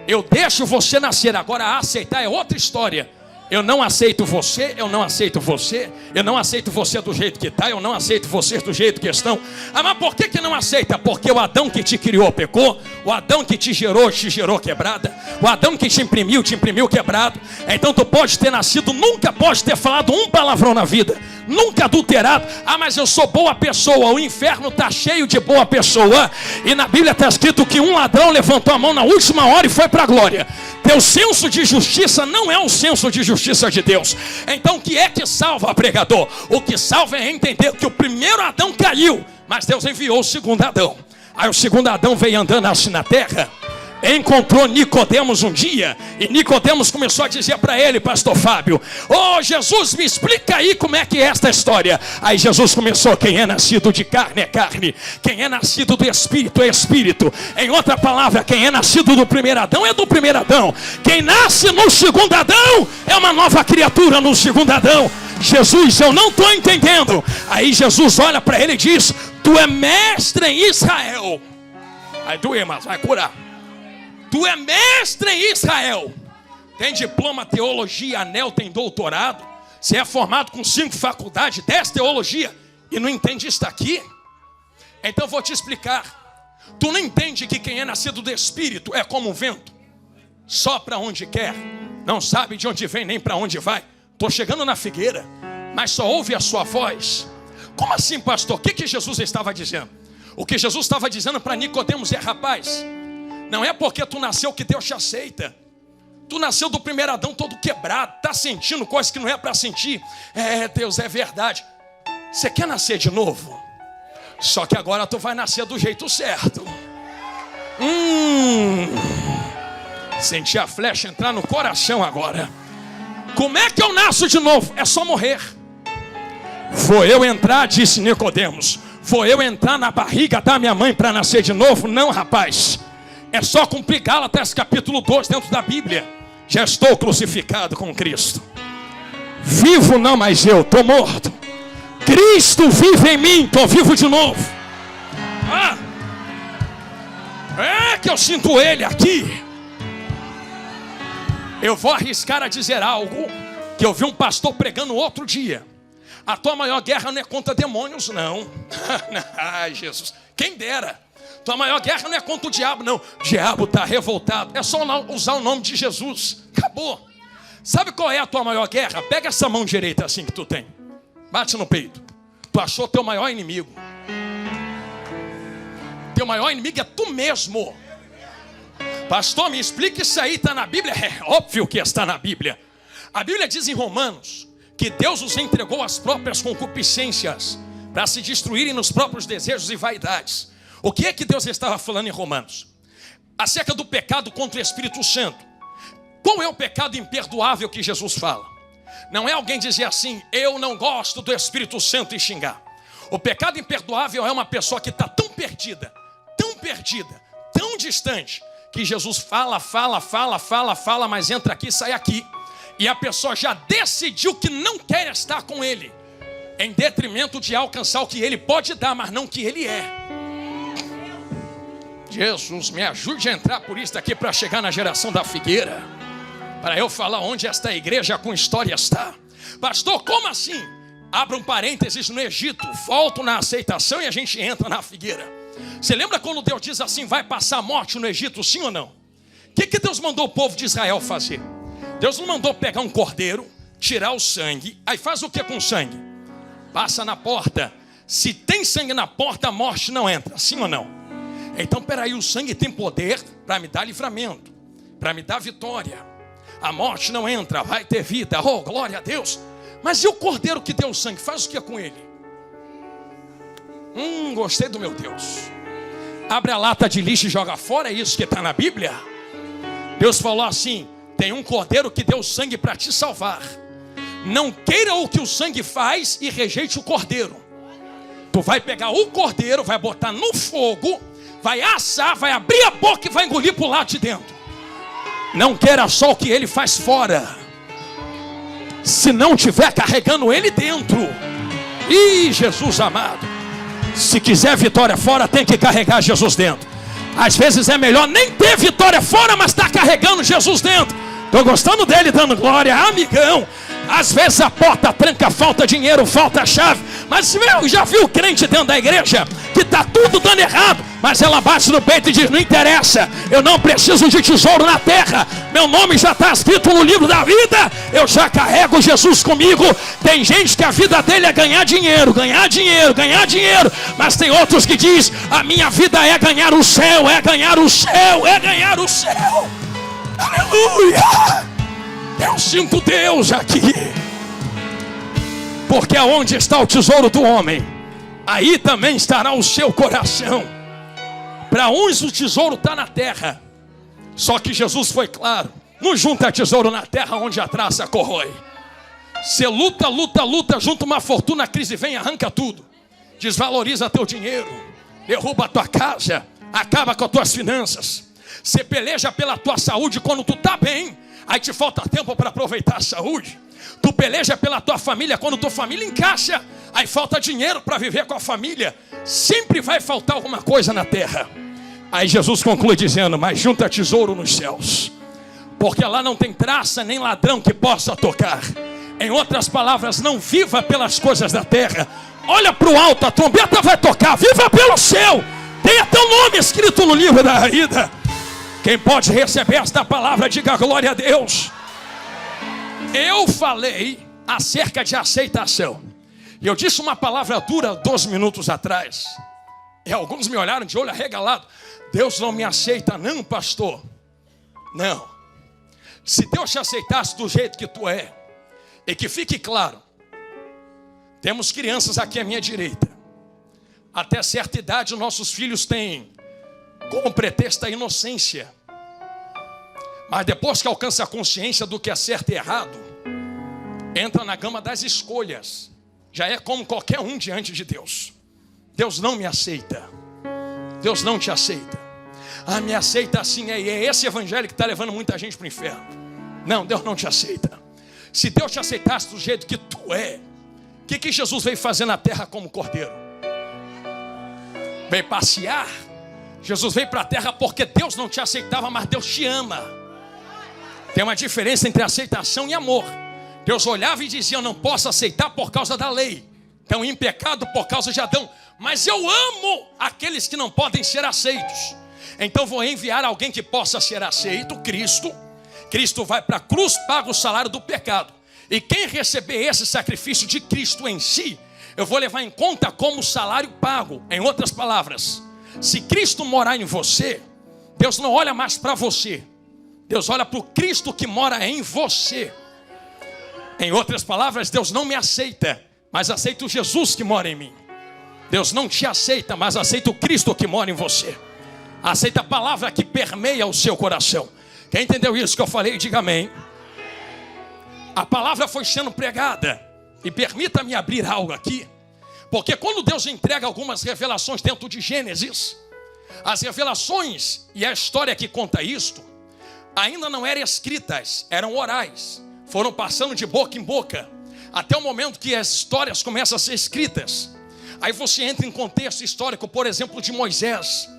Eu deixo você nascer, agora aceitar é outra história. Eu não aceito você, eu não aceito você, eu não aceito você do jeito que está, eu não aceito vocês do jeito que estão. Ah, mas por que não aceita? Porque o Adão que te criou pecou, O Adão que te gerou quebrada. O Adão que te imprimiu quebrado. Então tu pode ter nascido, nunca pode ter falado um palavrão na vida, nunca adulterado. Ah, mas eu sou boa pessoa. O inferno está cheio de boa pessoa. E na Bíblia está escrito que um ladrão levantou a mão na última hora e foi para a glória. Teu senso de justiça não é um senso de justiça de Deus. Então o que é que salva, pregador? O que salva é entender que o primeiro Adão caiu, mas Deus enviou o segundo Adão. Aí o segundo Adão veio andando assim na terra, encontrou Nicodemos um dia, e Nicodemos começou a dizer para ele, pastor Fábio: ô Jesus, me explica aí como é que é esta história. Aí Jesus começou: quem é nascido de carne é carne, quem é nascido do Espírito é Espírito. Em outra palavra, quem é nascido do primeiro Adão é do primeiro Adão, quem nasce no segundo Adão é uma nova criatura no segundo Adão. Jesus, eu não estou entendendo. Aí Jesus olha para ele e diz: tu é mestre em Israel. Vai doer, mas vai curar. Tu é mestre em Israel. Tem diploma, teologia, anel, tem doutorado. Você é formado com 5 faculdades, 10 teologia, e não entende isso aqui? Então vou te explicar. Tu não entende que quem é nascido do Espírito é como um vento, sopra onde quer, não sabe de onde vem nem para onde vai. Estou chegando na figueira, mas só ouve a sua voz. Como assim, pastor? O que Jesus estava dizendo? O que Jesus estava dizendo para Nicodemos é: rapaz, não é porque tu nasceu que Deus te aceita. Tu nasceu do primeiro Adão todo quebrado, está sentindo coisas que não é para sentir. É, Deus, é verdade. Você quer nascer de novo? Só que agora tu vai nascer do jeito certo. Senti a flecha entrar no coração agora. Como é que eu nasço de novo? É só morrer. Vou eu entrar, disse Nicodemos, vou eu entrar na barriga da minha mãe para nascer de novo? Não, rapaz. É só cumprir Gálatas capítulo 2 dentro da Bíblia. Já estou crucificado com Cristo. Vivo não mais eu, estou morto. Cristo vive em mim, estou vivo de novo. É que eu sinto Ele aqui. Eu vou arriscar a dizer algo que eu vi um pastor pregando outro dia. A tua maior guerra não é contra demônios, não. Ai, Jesus, quem dera. Tua maior guerra não é contra o diabo, não. O diabo está revoltado. É só usar o nome de Jesus. Acabou. Sabe qual é a tua maior guerra? Pega essa mão direita assim que tu tem. Bate no peito. Tu achou teu maior inimigo. Teu maior inimigo é tu mesmo. Pastor, me explica isso aí, está na Bíblia? É óbvio que está na Bíblia. A Bíblia diz em Romanos que Deus os entregou às próprias concupiscências para se destruírem nos próprios desejos e vaidades. O que é que Deus estava falando em Romanos? Acerca do pecado contra o Espírito Santo. Qual é o pecado imperdoável que Jesus fala? Não é alguém dizer assim: eu não gosto do Espírito Santo, e xingar. O pecado imperdoável é uma pessoa que está tão perdida, tão distante, que Jesus fala, mas entra aqui e sai aqui. E a pessoa já decidiu que não quer estar com Ele, em detrimento de alcançar o que Ele pode dar, mas não o que Ele é. Jesus, me ajude a entrar por isso daqui para chegar na geração da figueira, para eu falar onde esta igreja com história está. Pastor, como assim? Abra um parênteses no Egito, volto na aceitação e a gente entra na figueira. Você lembra quando Deus diz assim: vai passar morte no Egito, sim ou não? O que Deus mandou o povo de Israel fazer? Deus não mandou pegar um cordeiro, tirar o sangue. Aí faz o que com o sangue? Passa na porta. Se tem sangue na porta, a morte não entra, sim ou não? Então peraí, o sangue tem poder para me dar livramento, para me dar vitória. A morte não entra, vai ter vida. Oh, glória a Deus. Mas e o cordeiro que deu o sangue, faz o que com ele? Gostei do meu Deus. Abre a lata de lixo e joga fora, é isso que está na Bíblia? Deus falou assim: tem um cordeiro que deu sangue para te salvar. Não queira o que o sangue faz e rejeite o cordeiro. Tu vai pegar o cordeiro, vai botar no fogo, vai assar, vai abrir a boca e vai engolir para o lado de dentro. Não queira só o que ele faz fora. Se não tiver carregando ele dentro. Ih, Jesus amado, se quiser vitória fora, tem que carregar Jesus dentro. Às vezes é melhor nem ter vitória fora, mas estar carregando Jesus dentro. Estou gostando dele dando glória, amigão. Às vezes a porta tranca, falta dinheiro, falta chave, Mas meu, já viu crente dentro da igreja que está tudo dando errado, mas ela bate no peito e diz: não interessa, eu não preciso de tesouro na terra, meu nome já está escrito no livro da vida, eu já carrego Jesus comigo. Tem gente que a vida dele é ganhar dinheiro, ganhar dinheiro, ganhar dinheiro, mas tem outros que diz: a minha vida é ganhar o céu, é ganhar o céu, é ganhar o céu. Aleluia! Eu sinto Deus aqui, porque aonde está o tesouro do homem, aí também estará o seu coração. Para uns o tesouro está na terra, só que Jesus foi claro: não junta tesouro na terra onde a traça corrói. Você luta, junta uma fortuna, a crise vem e arranca tudo, desvaloriza teu dinheiro, derruba a tua casa, acaba com as tuas finanças. Você peleja pela tua saúde quando tu está bem, aí te falta tempo para aproveitar a saúde. Tu peleja pela tua família quando tua família encaixa, aí falta dinheiro para viver com a família. Sempre vai faltar alguma coisa na terra. Aí Jesus conclui dizendo: mas junta tesouro nos céus, porque lá não tem traça nem ladrão que possa tocar. Em outras palavras, não viva pelas coisas da terra. Olha para o alto, a trombeta vai tocar. Viva pelo céu. Tenha teu nome escrito no livro da vida. Quem pode receber esta palavra, diga glória a Deus. Eu falei acerca de aceitação, e eu disse uma palavra dura 2 minutos atrás, e alguns me olharam de olho arregalado: Deus não me aceita não, pastor. Não. Se Deus te aceitasse do jeito que tu é, e que fique claro, temos crianças aqui à minha direita, até certa idade nossos filhos têm como pretexto a inocência, mas depois que alcança a consciência do que é certo e errado, entra na gama das escolhas, já é como qualquer um diante de Deus. Deus não me aceita. Deus não te aceita. Ah, me aceita assim, é esse evangelho que está levando muita gente para o inferno. Não, Deus não te aceita. Se Deus te aceitasse do jeito que tu é, o que Jesus veio fazer na terra como cordeiro? Veio passear. Jesus veio para a terra porque Deus não te aceitava, mas Deus te ama. Tem uma diferença entre aceitação e amor. Deus olhava e dizia: eu não posso aceitar por causa da lei, estão em pecado por causa de Adão, mas eu amo aqueles que não podem ser aceitos. Então vou enviar alguém que possa ser aceito, Cristo. Cristo vai para a cruz, paga o salário do pecado, e quem receber esse sacrifício de Cristo em si, eu vou levar em conta como salário pago. Em outras palavras, se Cristo morar em você, Deus não olha mais para você, Deus olha para o Cristo que mora em você. Em outras palavras, Deus não me aceita, mas aceita o Jesus que mora em mim. Deus não te aceita, mas aceita o Cristo que mora em você. Aceita a palavra que permeia o seu coração. Quem entendeu isso que eu falei, diga amém. A palavra foi sendo pregada, e permita-me abrir algo aqui, porque quando Deus entrega algumas revelações dentro de Gênesis, as revelações e a história que conta isto ainda não eram escritas, eram orais, foram passando de boca em boca, até o momento que as histórias começam a ser escritas. Aí você entra em contexto histórico, por exemplo, de Moisés,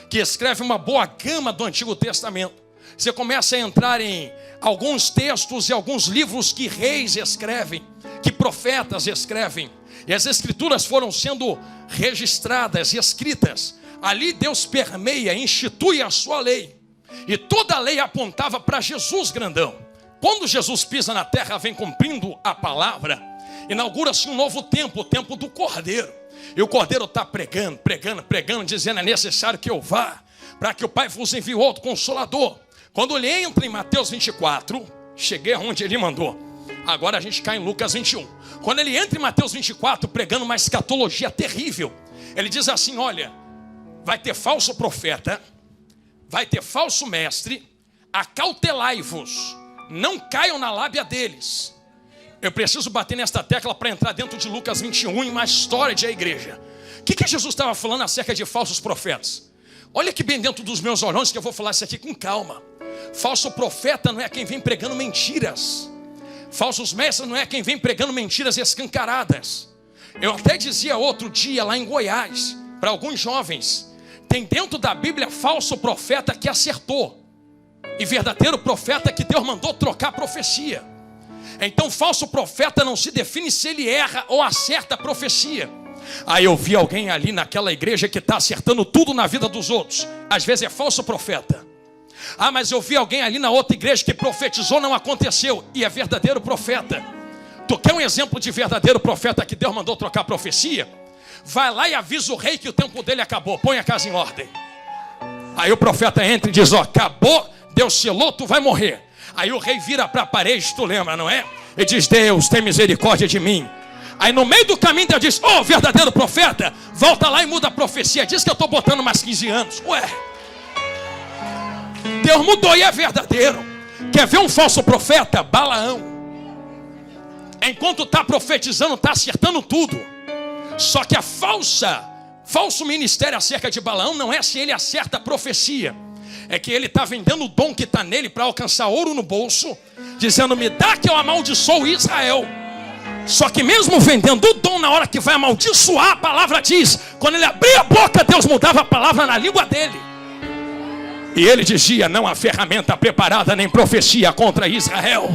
que escreve uma boa gama do Antigo Testamento. Você começa a entrar em alguns textos e alguns livros que reis escrevem, que profetas escrevem, e as escrituras foram sendo registradas e escritas. Ali Deus permeia, institui a sua lei, e toda a lei apontava para Jesus grandão. Quando Jesus pisa na terra, vem cumprindo a palavra, inaugura-se um novo tempo, o tempo do Cordeiro. E o Cordeiro está pregando, dizendo: é necessário que eu vá, para que o Pai vos envie outro Consolador. Quando ele entra em Mateus 24, cheguei onde ele mandou. Agora a gente cai em Lucas 21. Quando ele entra em Mateus 24, pregando uma escatologia terrível, ele diz assim: olha, vai ter falso profeta, vai ter falso mestre, acautelai-vos, não caiam na lábia deles. Eu preciso bater nesta tecla para entrar dentro de Lucas 21 em uma história de a igreja. O que Jesus estava falando acerca de falsos profetas? Olha que bem dentro dos meus olhos que eu vou falar isso aqui com calma. Falso profeta não é quem vem pregando mentiras. Falsos mestres não é quem vem pregando mentiras escancaradas. Eu até dizia outro dia lá em Goiás, para alguns jovens, tem dentro da Bíblia falso profeta que acertou, e verdadeiro profeta que Deus mandou trocar a profecia. Então falso profeta não se define se ele erra ou acerta a profecia. Aí eu vi alguém ali naquela igreja que está acertando tudo na vida dos outros. Às vezes é falso profeta. Ah, mas eu vi alguém ali na outra igreja que profetizou, não aconteceu, e é verdadeiro profeta. Tu quer um exemplo de verdadeiro profeta que Deus mandou trocar profecia? Vai lá e avisa o rei que o tempo dele acabou, põe a casa em ordem. Aí o profeta entra e diz, ó, acabou, Deus selou, tu vai morrer. Aí o rei vira para a parede, tu lembra, não é? E diz, Deus, tem misericórdia de mim. Aí no meio do caminho Deus diz, ô, verdadeiro profeta, volta lá e muda a profecia. Diz que eu estou botando mais 15 anos. Ué, Deus mudou e é verdadeiro. Quer ver um falso profeta? Balaão. Enquanto está profetizando, está acertando tudo. Só que falso ministério acerca de Balaão não é se ele acerta a profecia. É que ele está vendendo o dom que está nele para alcançar ouro no bolso, dizendo, me dá que eu amaldiçoo Israel. Só que mesmo vendendo o dom, na hora que vai amaldiçoar, a palavra diz, quando ele abria a boca, Deus mudava a palavra na língua dele. E ele dizia, não há ferramenta preparada nem profecia contra Israel.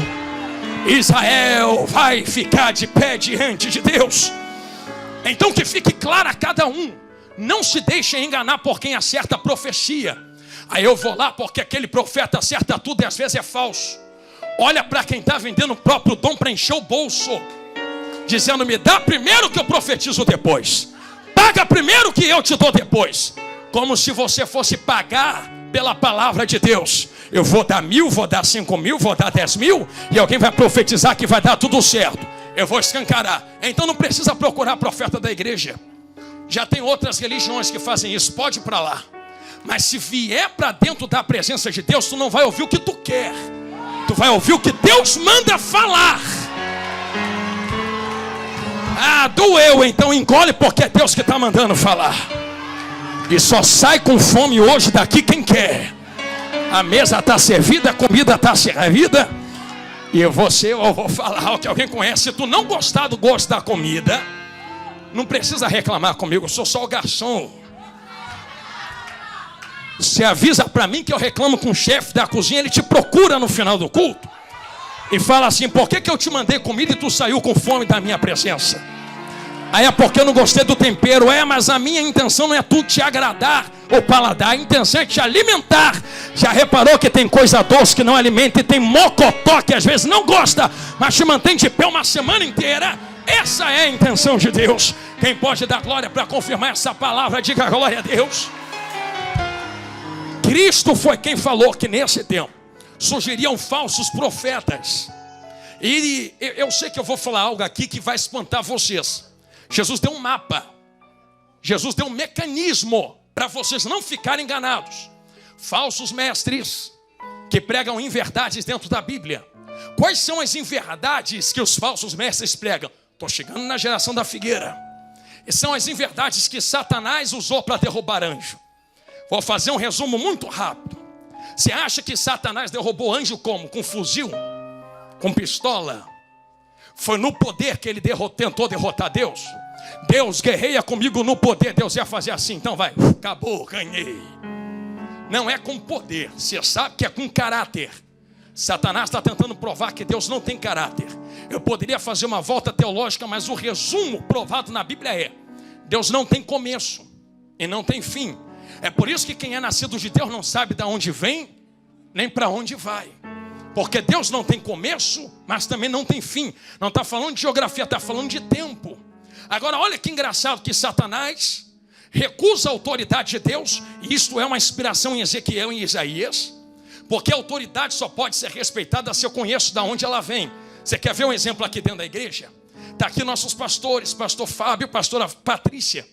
Israel vai ficar de pé diante de Deus. Então que fique claro a cada um, não se deixe enganar por quem acerta a profecia. Aí eu vou lá porque aquele profeta acerta tudo e às vezes é falso. Olha para quem está vendendo o próprio dom para encher o bolso, dizendo, me dá primeiro que eu profetizo depois. Paga primeiro que eu te dou depois. Como se você fosse pagar pela palavra de Deus. Eu vou dar 1.000, vou dar 5.000, vou dar 10.000 e alguém vai profetizar que vai dar tudo certo. Eu vou escancarar. Então não precisa procurar profeta da igreja. Já tem outras religiões que fazem isso, pode ir para lá. Mas se vier para dentro da presença de Deus, tu não vai ouvir o que tu quer. Tu vai ouvir o que Deus manda falar. Ah, doeu, então engole porque é Deus que está mandando falar. E só sai com fome hoje daqui quem quer. A mesa está servida, a comida está servida. E eu vou falar o que alguém conhece. Se tu não gostar do gosto da comida, não precisa reclamar comigo, eu sou só o garçom. Você avisa para mim que eu reclamo com o chefe da cozinha, ele te procura no final do culto e fala assim, por que eu te mandei comida e tu saiu com fome da minha presença? Aí é porque eu não gostei do tempero. Mas a minha intenção não é tu te agradar ou paladar, a intenção é te alimentar. Já reparou que tem coisa doce que não alimenta e tem mocotó que às vezes não gosta, mas te mantém de pé uma semana inteira? Essa é a intenção de Deus. Quem pode dar glória para confirmar essa palavra, diga glória a Deus. Cristo foi quem falou que nesse tempo surgiriam falsos profetas. E eu sei que eu vou falar algo aqui que vai espantar vocês. Jesus deu um mapa. Jesus deu um mecanismo para vocês não ficarem enganados. Falsos mestres que pregam inverdades dentro da Bíblia. Quais são as inverdades que os falsos mestres pregam? Estou chegando na geração da figueira. E são as inverdades que Satanás usou para derrubar anjo. Vou fazer um resumo muito rápido. Você acha que Satanás derrubou anjo como? Com fuzil? Com pistola? Foi no poder que ele tentou derrotar Deus? Deus guerreia comigo no poder. Deus ia fazer assim, então vai, acabou, ganhei. Não é com poder, você sabe que é com caráter. Satanás está tentando provar que Deus não tem caráter. Eu poderia fazer uma volta teológica, mas o resumo provado na Bíblia é: Deus não tem começo e não tem fim. É por isso que quem é nascido de Deus não sabe de onde vem, nem para onde vai. Porque Deus não tem começo, mas também não tem fim. Não está falando de geografia, está falando de tempo. Agora olha que engraçado que Satanás recusa a autoridade de Deus. E isto é uma inspiração em Ezequiel e em Isaías. Porque a autoridade só pode ser respeitada se eu conheço de onde ela vem. Você quer ver um exemplo aqui dentro da igreja? Está aqui nossos pastores, pastor Fábio, pastora Patrícia.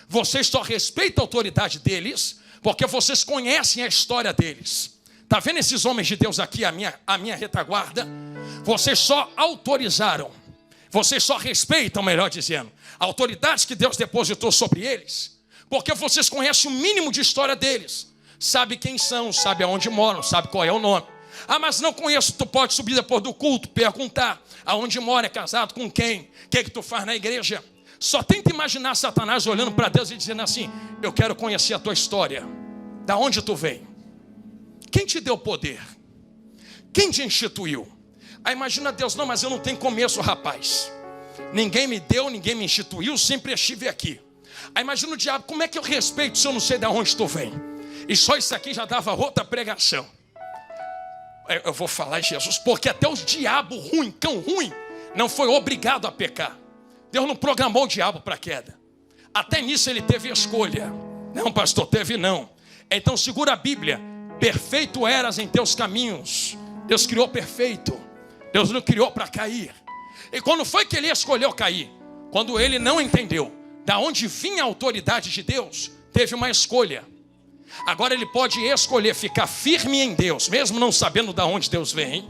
Vocês só respeitam a autoridade deles porque vocês conhecem a história deles. Está vendo esses homens de Deus aqui, a minha retaguarda? Vocês só autorizaram, vocês só respeitam, melhor dizendo, a autoridade que Deus depositou sobre eles, porque vocês conhecem o mínimo de história deles. Sabe quem são, sabe aonde moram, sabe qual é o nome. Ah, mas não conheço. Tu pode subir depois do culto, perguntar aonde mora, é casado com quem, o que tu faz na igreja. Só tenta imaginar Satanás olhando para Deus e dizendo assim: eu quero conhecer a tua história. Da onde tu vem? Quem te deu poder? Quem te instituiu? Aí imagina Deus, não, mas eu não tenho começo, rapaz. Ninguém me deu, ninguém me instituiu, sempre estive aqui. Aí imagina o diabo, como é que eu respeito se eu não sei de onde tu vem? E só isso aqui já dava outra pregação. Eu vou falar em Jesus, porque até o diabo ruim, cão ruim, não foi obrigado a pecar. Deus não programou o diabo para a queda. Até nisso ele teve escolha. Não, pastor, teve não. Então segura a Bíblia. Perfeito eras em teus caminhos. Deus criou perfeito. Deus não criou para cair. E quando foi que ele escolheu cair? Quando ele não entendeu da onde vinha a autoridade de Deus, teve uma escolha. Agora ele pode escolher ficar firme em Deus, mesmo não sabendo de onde Deus vem,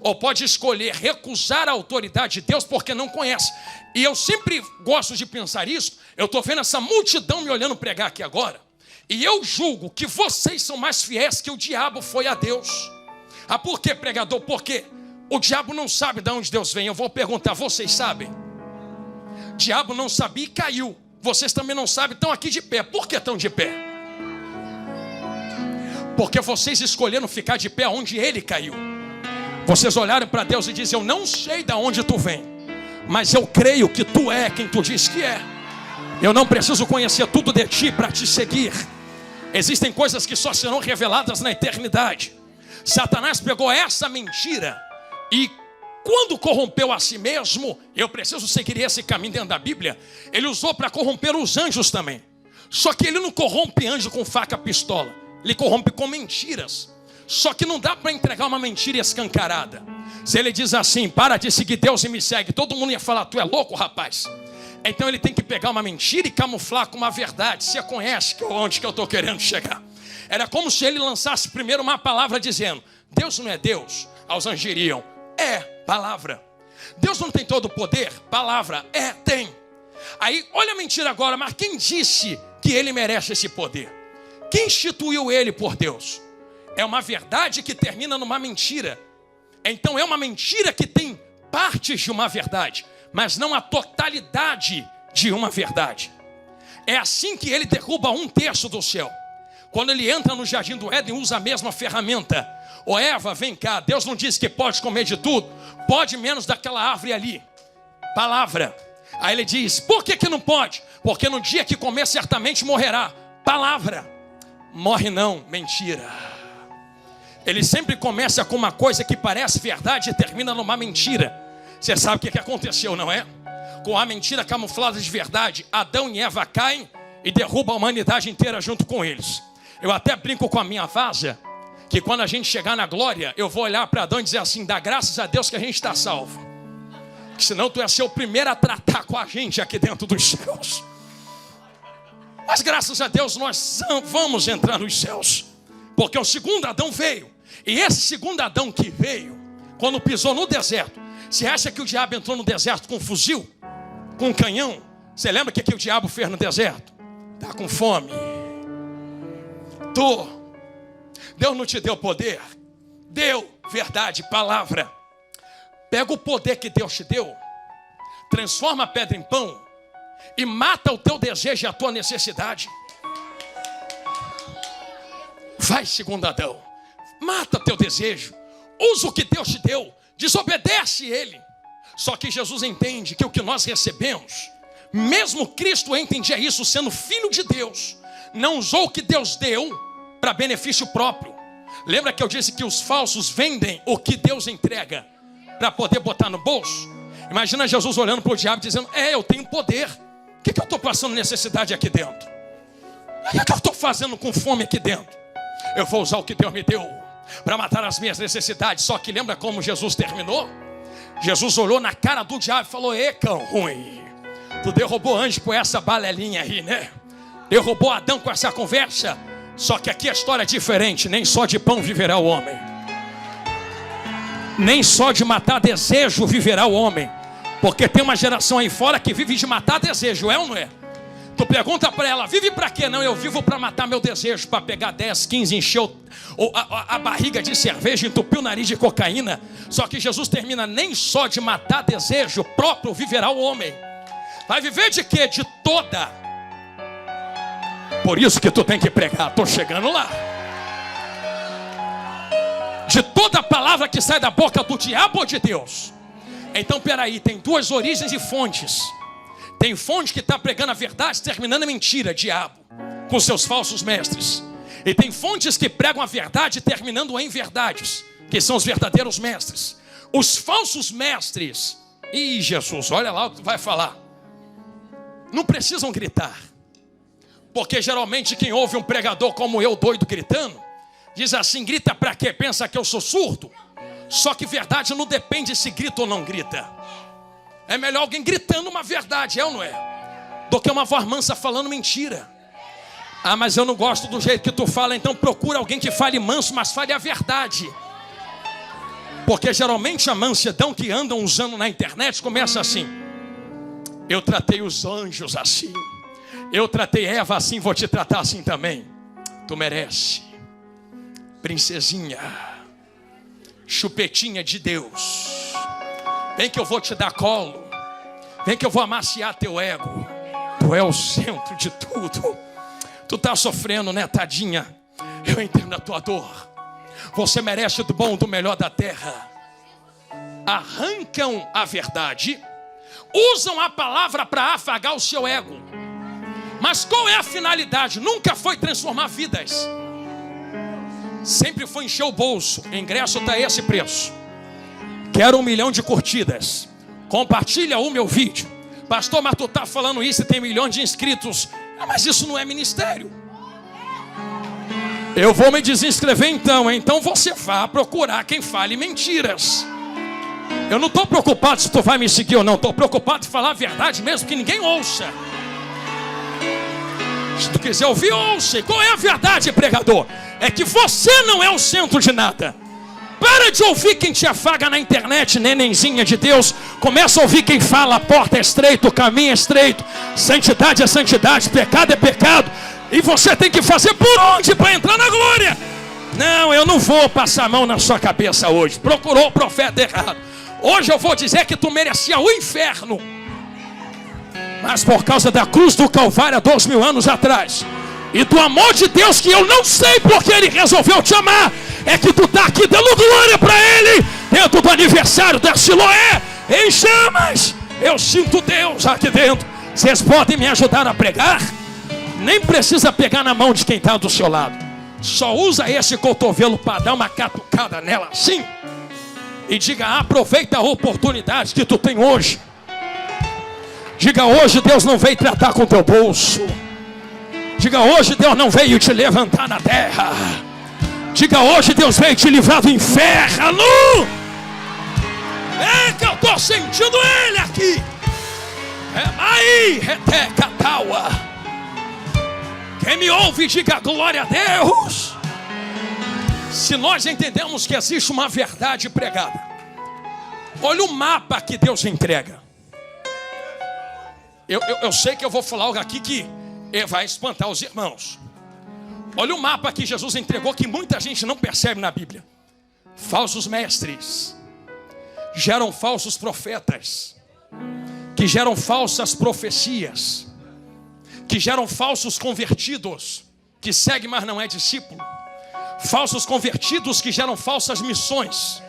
ou pode escolher recusar a autoridade de Deus porque não conhece. E eu sempre gosto de pensar isso. Eu estou vendo essa multidão me olhando pregar aqui agora, e eu julgo que vocês são mais fiéis que o diabo foi a Deus. Ah, por que, pregador? Porque o diabo não sabe de onde Deus vem. Eu vou perguntar, vocês sabem? O diabo não sabia e caiu. Vocês também não sabem, estão aqui de pé. Por que estão de pé? Porque vocês escolheram ficar de pé onde ele caiu. Vocês olharam para Deus e dizem, eu não sei de onde tu vem, mas eu creio que tu é quem tu diz que é. Eu não preciso conhecer tudo de ti para te seguir. Existem coisas que só serão reveladas na eternidade. Satanás pegou essa mentira e quando corrompeu a si mesmo, eu preciso seguir esse caminho dentro da Bíblia, ele usou para corromper os anjos também. Só que ele não corrompe anjo com faca pistola, ele corrompe com mentiras. Só que não dá para entregar uma mentira escancarada. Se ele diz assim, para de seguir Deus e me segue, todo mundo ia falar, tu é louco, rapaz. Então ele tem que pegar uma mentira e camuflar com uma verdade. Você conhece onde que eu estou querendo chegar. Era como se ele lançasse primeiro uma palavra dizendo, Deus não é Deus. Aos anjos diriam, é palavra. Deus não tem todo o poder? Palavra, tem. Aí, olha a mentira agora, mas quem disse que ele merece esse poder? Quem instituiu ele por Deus? É uma verdade que termina numa mentira. Então é uma mentira que tem partes de uma verdade, mas não a totalidade de uma verdade. É assim que ele derruba 1/3 do céu. Quando ele entra no jardim do Éden, usa a mesma ferramenta. Ô Eva, vem cá, Deus não disse que pode comer de tudo? Pode menos daquela árvore ali. Palavra. Aí ele diz, por que não pode? Porque no dia que comer certamente morrerá. Palavra. Morre não, mentira. Ele sempre começa com uma coisa que parece verdade e termina numa mentira. Você sabe o que aconteceu, não é? Com a mentira camuflada de verdade, Adão e Eva caem e derrubam a humanidade inteira junto com eles. Eu até brinco com a minha vaza, que quando a gente chegar na glória, eu vou olhar para Adão e dizer assim, dá graças a Deus que a gente está salvo. Senão tu ia ser o primeiro a tratar com a gente aqui dentro dos céus. Mas graças a Deus nós vamos entrar nos céus. Porque o segundo Adão veio. E esse segundo Adão que veio, quando pisou no deserto, você acha que o diabo entrou no deserto com um fuzil? Com um canhão? Você lembra o que o diabo fez no deserto? Está com fome. Deus não te deu poder? Deu, verdade, palavra. Pega o poder que Deus te deu, transforma a pedra em pão e mata o teu desejo e a tua necessidade. Vai, segundo Adão, mata teu desejo, usa o que Deus te deu, desobedece ele. Só que Jesus entende que o que nós recebemos, mesmo Cristo entendia isso sendo filho de Deus, não usou o que Deus deu para benefício próprio. Lembra que eu disse que os falsos vendem o que Deus entrega para poder botar no bolso? Imagina Jesus olhando para o diabo dizendo, eu tenho poder, o que eu estou passando necessidade aqui dentro? O que eu estou fazendo com fome aqui dentro? Eu vou usar o que Deus me deu para matar as minhas necessidades. Só que lembra como Jesus terminou? Jesus olhou na cara do diabo e falou, cão ruim, tu derrubou anjo com essa balelinha aí, né? Derrubou Adão com essa conversa. Só que aqui a história é diferente. Nem só de pão viverá o homem, nem só de matar desejo viverá o homem. Porque tem uma geração aí fora que vive de matar desejo, é ou não é? Tu pergunta para ela, vive para quê? Não, eu vivo para matar meu desejo, para pegar 10, 15, encher a barriga de cerveja, entupir o nariz de cocaína. Só que Jesus termina, nem só de matar desejo próprio viverá o homem. Vai viver de quê? De toda. Por isso que tu tem que pregar, estou chegando lá. de toda palavra que sai da boca do diabo ou de Deus. Então peraí, tem duas origens e fontes. Tem fonte que está pregando a verdade, terminando a mentira, diabo, com seus falsos mestres. E tem fontes que pregam a verdade, terminando em verdades, que são os verdadeiros mestres. Os falsos mestres, ih Jesus, olha lá o que tu vai falar, não precisam gritar. Porque geralmente quem ouve um pregador como eu, doido, gritando, diz assim, grita pra quê? Pensa que eu sou surdo? Só que verdade não depende se grita ou não grita. É melhor alguém gritando uma verdade, é ou não é? Do que uma voz mansa falando mentira. Ah, mas eu não gosto do jeito que tu fala, então procura alguém que fale manso, mas fale a verdade. Porque geralmente a mansidão que andam usando na internet começa assim. Eu tratei os anjos assim. Eu tratei Eva assim, vou te tratar assim também. Tu merece. Princesinha. Chupetinha de Deus. Vem que eu vou te dar colo. Vem que eu vou amaciar teu ego. Tu é o centro de tudo. Tu tá sofrendo, né, tadinha? Eu entendo a tua dor. Você merece do bom, do melhor da terra. Arrancam a verdade. Usam a palavra para afagar o seu ego. Mas qual é a finalidade? Nunca foi transformar vidas. Sempre foi encher o bolso. O ingresso está a esse preço. Quero 1 milhão de curtidas. Compartilha o meu vídeo. Pastor, mas tu está falando isso e tem 1 milhão de inscritos. Ah, mas isso não é ministério. Eu vou me desinscrever então. Então você vá procurar quem fale mentiras. Eu não estou preocupado se tu vai me seguir ou não. Estou preocupado em falar a verdade mesmo, que ninguém ouça. Se tu quiser ouvir, ouça. E qual é a verdade, pregador? É que você não é o centro de nada. Para de ouvir quem te afaga na internet, nenenzinha de Deus. Começa a ouvir quem fala, a porta é estreita, o caminho é estreito. Santidade é santidade, pecado é pecado. E você tem que fazer por onde para entrar na glória? Não, eu não vou passar a mão na sua cabeça hoje. Procurou o profeta errado. Hoje eu vou dizer que tu merecia o inferno. Mas por causa da cruz do Calvário há 2000 anos atrás, e do amor de Deus que eu não sei porque Ele resolveu te amar, é que tu está aqui dando glória para Ele, dentro do aniversário da Siloé, em chamas. Eu sinto Deus aqui dentro. Vocês podem me ajudar a pregar? Nem precisa pegar na mão de quem está do seu lado. Só usa esse cotovelo para dar uma catucada nela assim. E diga, aproveita a oportunidade que tu tem hoje. Diga, hoje Deus não veio tratar com teu bolso. Diga, hoje Deus não veio te levantar na terra. Diga, hoje Deus veio te livrar do inferno. É que eu estou sentindo Ele aqui. É aí, retecataua. Quem me ouve, diga glória a Deus. Se nós entendemos que existe uma verdade pregada, olha o mapa que Deus entrega. Eu sei que eu vou falar algo aqui que vai espantar os irmãos. Olha o mapa que Jesus entregou, que muita gente não percebe na Bíblia. Falsos mestres geram falsos profetas, que geram falsas profecias, que geram falsos convertidos, que segue mas não é discípulo. Falsos convertidos que geram falsas missões.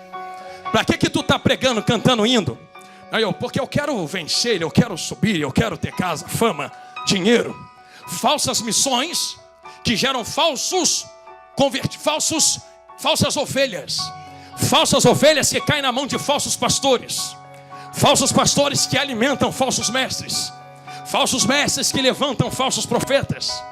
Para que tu está pregando, cantando, indo? Porque eu quero vencer, eu quero subir, eu quero ter casa, fama, dinheiro. Falsas missões que geram falsas ovelhas. Falsas ovelhas que caem na mão de falsos pastores. Falsos pastores que alimentam falsos mestres. Falsos mestres que levantam falsos profetas.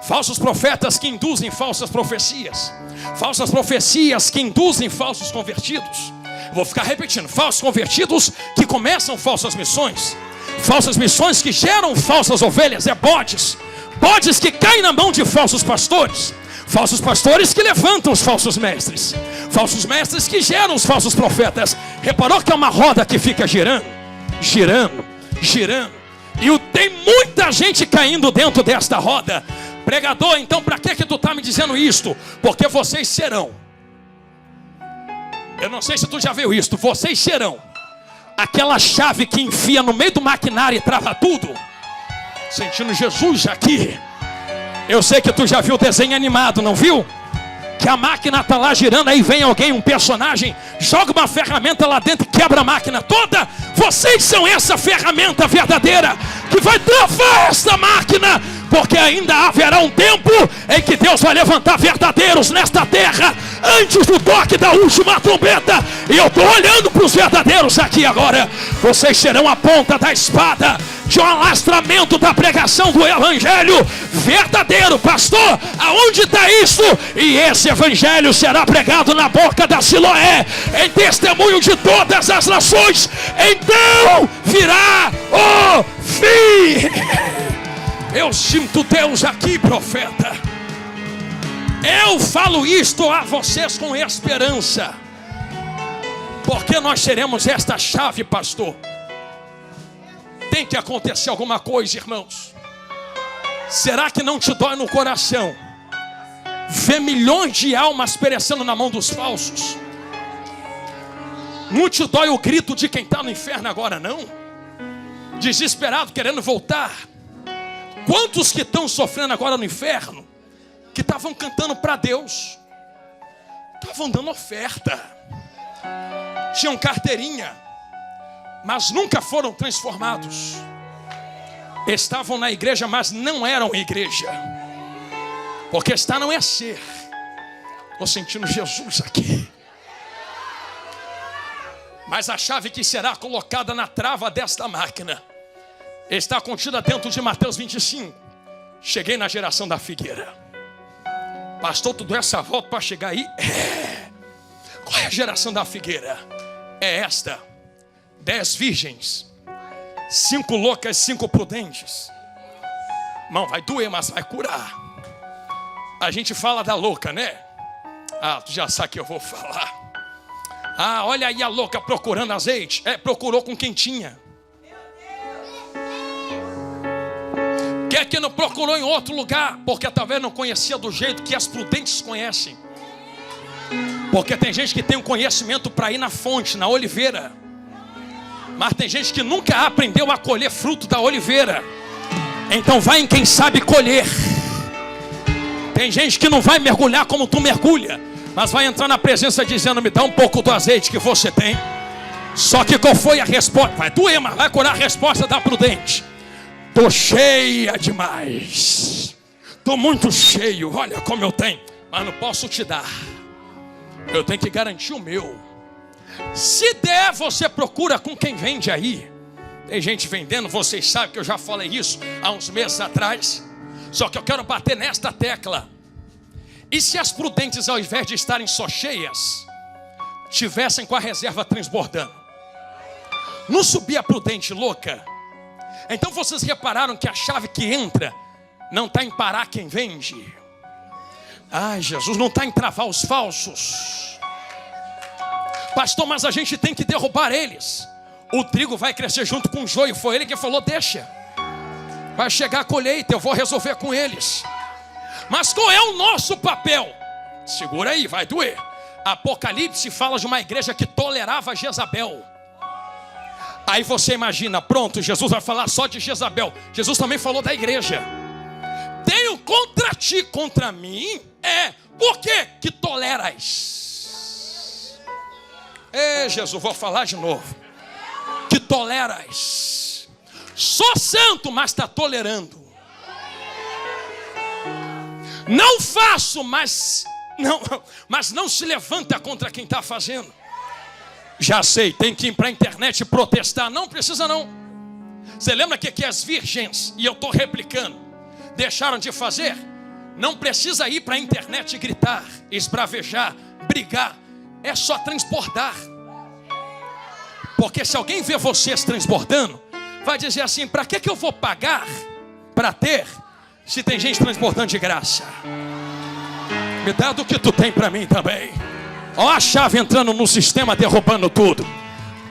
Falsos profetas que induzem falsas profecias. Falsas profecias que induzem falsos convertidos. Vou ficar repetindo. Falsos convertidos que começam falsas missões. Falsas missões que geram falsas ovelhas. Bodes. Bodes que caem na mão de falsos pastores. Falsos pastores que levantam os falsos mestres. Falsos mestres que geram os falsos profetas. Reparou que é uma roda que fica girando? Girando, girando. E tem muita gente caindo dentro desta roda. Pregador, então para que tu está me dizendo isto? Porque vocês serão. Eu não sei se tu já viu isto. Vocês serão aquela chave que enfia no meio do maquinário e trava tudo. Sentindo Jesus aqui. Eu sei que tu já viu o desenho animado, não viu? que a máquina está lá girando, aí vem alguém, um personagem, joga uma ferramenta lá dentro e quebra a máquina toda. Vocês são essa ferramenta verdadeira que vai travar essa máquina, porque ainda haverá um tempo em que Deus vai levantar verdadeiros nesta terra, antes do toque da última trombeta. E eu estou olhando para os verdadeiros aqui agora. Vocês serão a ponta da espada de um alastramento da pregação do evangelho verdadeiro. Pastor, aonde está isso? E esse evangelho será pregado na boca da Siloé, em testemunho de todas as nações. Então virá o fim. Eu sinto Deus aqui, profeta. Eu falo isto a vocês com esperança, porque nós seremos esta chave, pastor. Tem que acontecer alguma coisa, irmãos. Será que não te dói no coração ver milhões de almas perecendo na mão dos falsos? Não te dói o grito de quem está no inferno agora, não? Desesperado, querendo voltar. Quantos que estão sofrendo agora no inferno, que estavam cantando para Deus, estavam dando oferta, tinham carteirinha, mas nunca foram transformados. Estavam na igreja, mas não eram igreja. Porque estar não é ser. Estou sentindo Jesus aqui. Mas a chave que será colocada na trava desta máquina está contida dentro de Mateus 25. Cheguei na geração da figueira. Pastor, tu deu essa volta para chegar aí? Qual é a geração da figueira? É esta: 10 virgens, 5 loucas, 5 prudentes. Não, vai doer, mas vai curar. A gente fala da louca, né? Ah, tu já sabe que eu vou falar. Ah, olha aí a louca procurando azeite. Procurou com quem tinha. Quer que não procurou em outro lugar? Porque talvez não conhecia do jeito que as prudentes conhecem. Porque tem gente que tem um conhecimento para ir na fonte, na oliveira. Mas tem gente que nunca aprendeu a colher fruto da oliveira. Então vai em quem sabe colher. Tem gente que não vai mergulhar como tu mergulha, mas vai entrar na presença dizendo: me dá um pouco do azeite que você tem. Só que qual foi a resposta? Vai doer, mas vai curar a resposta da prudente. Tô cheia demais. Tô muito cheio, olha como eu tenho. Mas não posso te dar. Eu tenho que garantir o meu. Se der, você procura com quem vende aí. Tem gente vendendo, vocês sabem que eu já falei isso há uns meses atrás. Só que eu quero bater nesta tecla. E se as prudentes, ao invés de estarem só cheias, tivessem com a reserva transbordando? Não subia a prudente louca? Então vocês repararam que a chave que entra não está em parar quem vende. Ai, Jesus, não está em travar os falsos. Pastor, mas a gente tem que derrubar eles. O trigo vai crescer junto com o joio. Foi ele que falou: deixa. Vai chegar a colheita, eu vou resolver com eles. Mas qual é o nosso papel? Segura aí, vai doer. Apocalipse fala de uma igreja que tolerava Jezabel. Aí você imagina, pronto, Jesus vai falar só de Jezabel. Jesus também falou da igreja. Tenho contra ti, contra mim. Por que toleras? Jesus, vou falar de novo. Que toleras. Sou santo, mas está tolerando. Não faço, mas não se levanta contra quem está fazendo. Já sei, tem que ir para a internet protestar. Não precisa não. Você lembra que as virgens, e eu estou replicando, deixaram de fazer? Não precisa ir para a internet gritar, esbravejar, brigar. É só transbordar. Porque se alguém vê vocês transbordando, vai dizer assim: para que eu vou pagar para ter, se tem gente transbordando de graça? Me dá do que tu tem para mim também. Ó a chave entrando no sistema, derrubando tudo.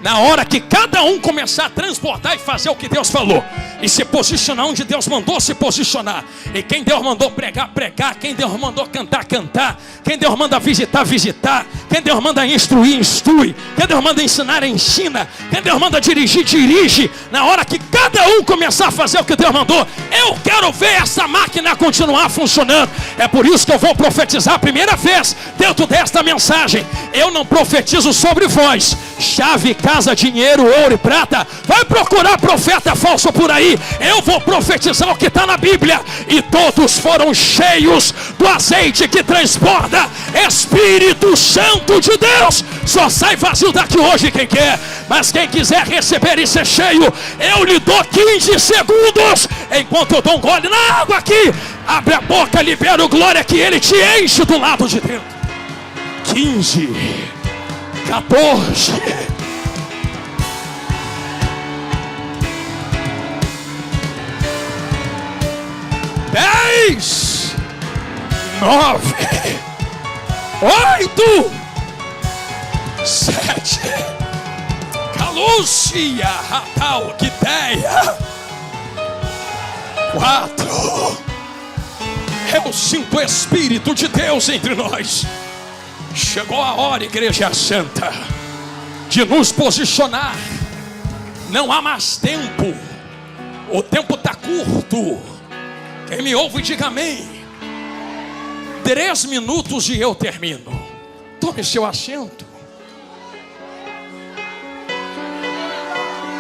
Na hora que cada um começar a transportar e fazer o que Deus falou, e se posicionar onde Deus mandou se posicionar, e quem Deus mandou pregar, pregar, quem Deus mandou cantar, cantar, quem Deus manda visitar, visitar, quem Deus manda instruir, instrui, quem Deus manda ensinar, ensina, quem Deus manda dirigir, dirige. Na hora que cada um começar a fazer o que Deus mandou, eu quero ver essa máquina continuar funcionando. É por isso que eu vou profetizar a primeira vez dentro desta mensagem. Eu não profetizo sobre vós, chave, casa, dinheiro, ouro e prata. Vai procurar profeta falso por aí. Eu vou profetizar o que está na Bíblia. E todos foram cheios do azeite que transborda. Espírito Santo de Deus. Só sai vazio daqui hoje quem quer. Mas quem quiser receber e ser cheio, eu lhe dou 15 segundos. Enquanto eu dou um gole na água aqui, abre a boca, libera o glória que ele te enche do lado de dentro. 15, 14, 10, 9, 8, 7, Calúcia, Ratal, Quitéia, 4. Eu sinto o Espírito de Deus entre nós. Chegou a hora, Igreja Santa, de nos posicionar. Não há mais tempo. O tempo está curto. Quem me ouve, diga amém. 3 minutos e eu termino. Tome seu assento.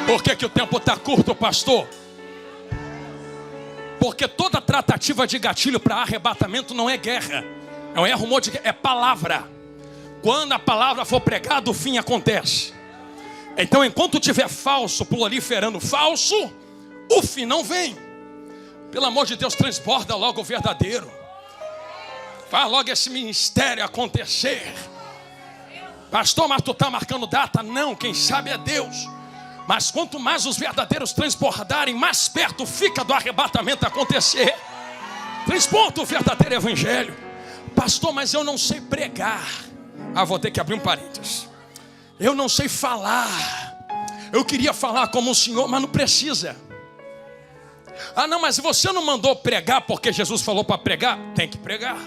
Por que o tempo está curto, pastor? Porque toda tratativa de gatilho para arrebatamento não é guerra. Não é rumor de guerra, é palavra. Quando a palavra for pregada, o fim acontece. Então, enquanto tiver falso proliferando falso, o fim não vem. Pelo amor de Deus, transborda logo o verdadeiro. Faz logo esse ministério acontecer. Pastor, mas tu está marcando data? Não, quem sabe é Deus. Mas quanto mais os verdadeiros transbordarem, mais perto fica do arrebatamento acontecer. Transporta o verdadeiro evangelho. Pastor, mas eu não sei pregar. Vou ter que abrir um parênteses. Eu não sei falar. Eu queria falar como o Senhor, mas não precisa. Não, mas você não mandou pregar porque Jesus falou para pregar? Tem que pregar.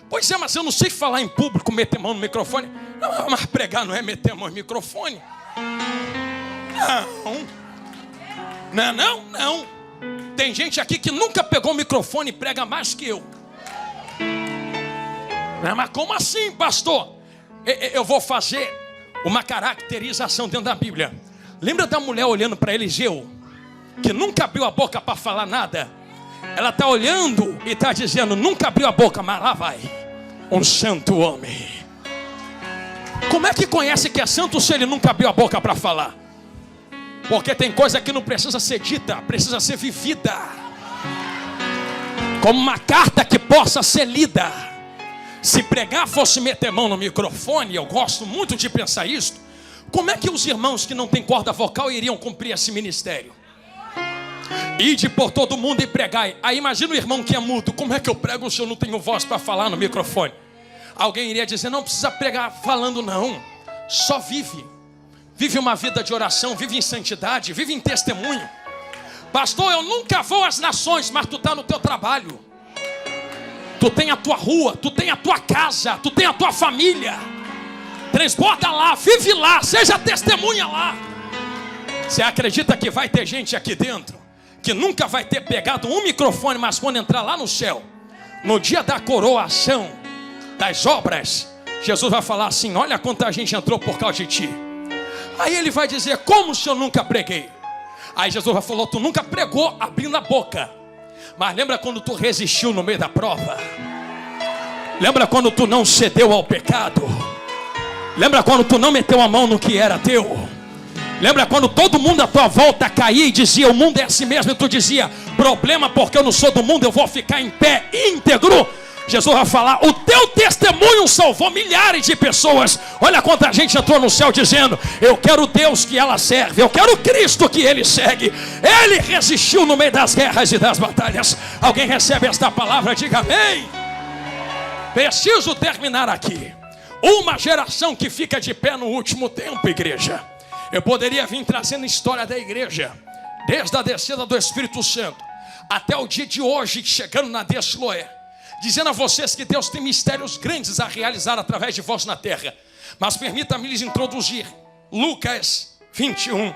Pois é, mas eu não sei falar em público, meter mão no microfone. Não, mas pregar não é meter mão no microfone. Não. Tem gente aqui que nunca pegou o microfone e prega mais que eu. Mas como assim, pastor? Eu vou fazer uma caracterização dentro da Bíblia. Lembra da mulher olhando para Eliseu, que nunca abriu a boca para falar nada? Ela está olhando e está dizendo, nunca abriu a boca, mas lá vai um santo homem. Como é que conhece que é santo se ele nunca abriu a boca para falar? Porque tem coisa que não precisa ser dita, precisa ser vivida. Como uma carta que possa ser lida. Se pregar fosse meter mão no microfone, eu gosto muito de pensar isso. Como é que os irmãos que não têm corda vocal iriam cumprir esse ministério? Ide por todo mundo e pregai. Aí imagina o irmão que é mudo. Como é que eu prego se eu não tenho voz para falar no microfone? Alguém iria dizer, não precisa pregar falando não. Só vive. Vive uma vida de oração, vive em santidade, vive em testemunho. Pastor, eu nunca vou às nações, mas tu está no teu trabalho. Tu tem a tua rua, tu tem a tua casa, tu tem a tua família. Transporta lá, vive lá, seja testemunha lá. Você acredita que vai ter gente aqui dentro que nunca vai ter pegado um microfone, mas quando entrar lá no céu, no dia da coroação das obras, Jesus vai falar assim, olha quanta gente entrou por causa de ti. Aí ele vai dizer, como se eu nunca preguei? Aí Jesus vai falar, tu nunca pregou abrindo a boca. Mas lembra quando tu resistiu no meio da prova? Lembra quando tu não cedeu ao pecado? Lembra quando tu não meteu a mão no que era teu? Lembra quando todo mundo à tua volta caía e dizia, o mundo é assim mesmo? E tu dizia, problema porque eu não sou do mundo, eu vou ficar em pé íntegro. Jesus vai falar, o teu testemunho salvou milhares de pessoas. Olha quanta gente entrou no céu dizendo, eu quero o Deus que ela serve, eu quero o Cristo que ele segue. Ele resistiu no meio das guerras e das batalhas. Alguém recebe esta palavra? Diga amém. Preciso terminar aqui. Uma geração que fica de pé no último tempo, igreja, Eu poderia vir trazendo história da igreja, desde a descida do Espírito Santo até o dia de hoje, chegando na Desloé, dizendo a vocês que Deus tem mistérios grandes a realizar através de vós na terra. Mas permita-me lhes introduzir Lucas 21,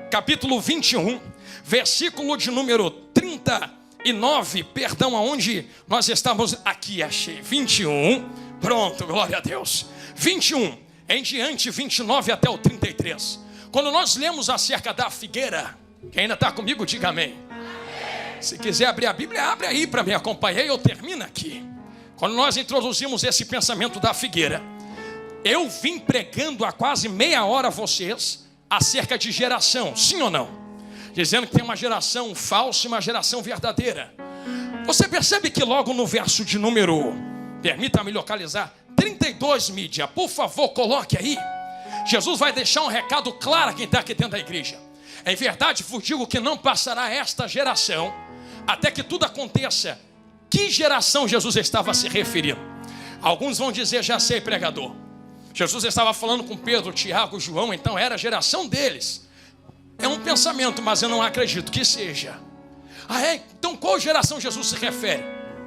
capítulo 21, versículo de número 39, perdão, aonde nós estamos aqui, achei, 21, pronto, glória a Deus, 21, em diante, 29 até o 33, quando nós lemos acerca da figueira, quem ainda está comigo, diga amém. Se quiser abrir a Bíblia, abre aí para me acompanhar e eu termino aqui. Quando nós introduzimos esse pensamento da figueira, eu vim pregando há quase meia hora a vocês acerca de geração, sim ou não? Dizendo que tem uma geração falsa e uma geração verdadeira. Você percebe que logo no verso de número, permita-me localizar, 32, mídia, por favor, coloque aí. Jesus vai deixar um recado claro a quem está aqui dentro da igreja. Em verdade vos digo que não passará esta geração até que tudo aconteça. Que geração Jesus estava se referindo? Alguns vão dizer, já sei, pregador. Jesus estava falando com Pedro, Tiago, João, então era a geração deles. É um pensamento, mas eu não acredito que seja. Então qual geração Jesus se refere?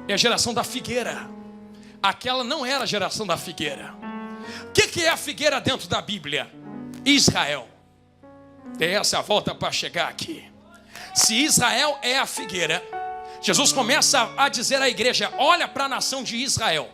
É a geração da figueira. Aquela não era a geração da figueira. O que é a figueira dentro da Bíblia? Israel. Dei essa volta para chegar aqui. Se Israel é a figueira, Jesus começa a dizer à igreja, olha para a nação de Israel.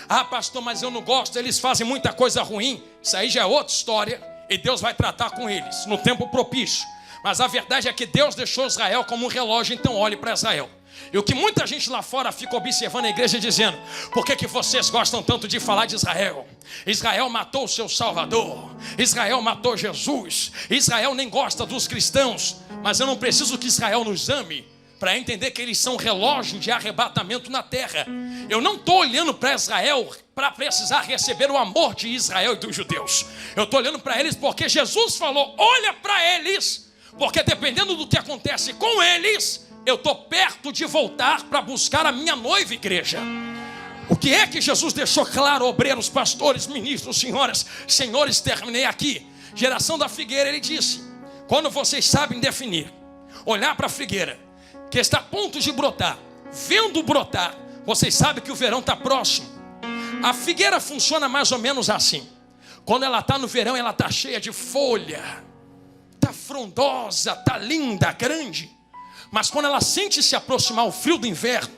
Ah, pastor, mas eu não gosto, eles fazem muita coisa ruim. Isso aí já é outra história e Deus vai tratar com eles no tempo propício. Mas a verdade é que Deus deixou Israel como um relógio, então olhe para Israel. E o que muita gente lá fora fica observando a igreja dizendo, por que vocês gostam tanto de falar de Israel? Israel matou o seu Salvador, Israel matou Jesus, Israel nem gosta dos cristãos. Mas eu não preciso que Israel nos ame para entender que eles são relógio de arrebatamento na terra. Eu não estou olhando para Israel para precisar receber o amor de Israel e dos judeus. Eu estou olhando para eles porque Jesus falou, olha para eles, porque dependendo do que acontece com eles, eu estou perto de voltar para buscar a minha noiva, igreja. O que é que Jesus deixou claro, obreiros, pastores, ministros, senhoras, senhores, terminei aqui. Geração da figueira, ele disse, quando vocês sabem definir, olhar para a figueira, que está a ponto de brotar, vendo brotar, vocês sabem que o verão está próximo. A figueira funciona mais ou menos assim. Quando ela está no verão, ela está cheia de folha, está frondosa, está linda, grande. Mas quando ela sente se aproximar o frio do inverno,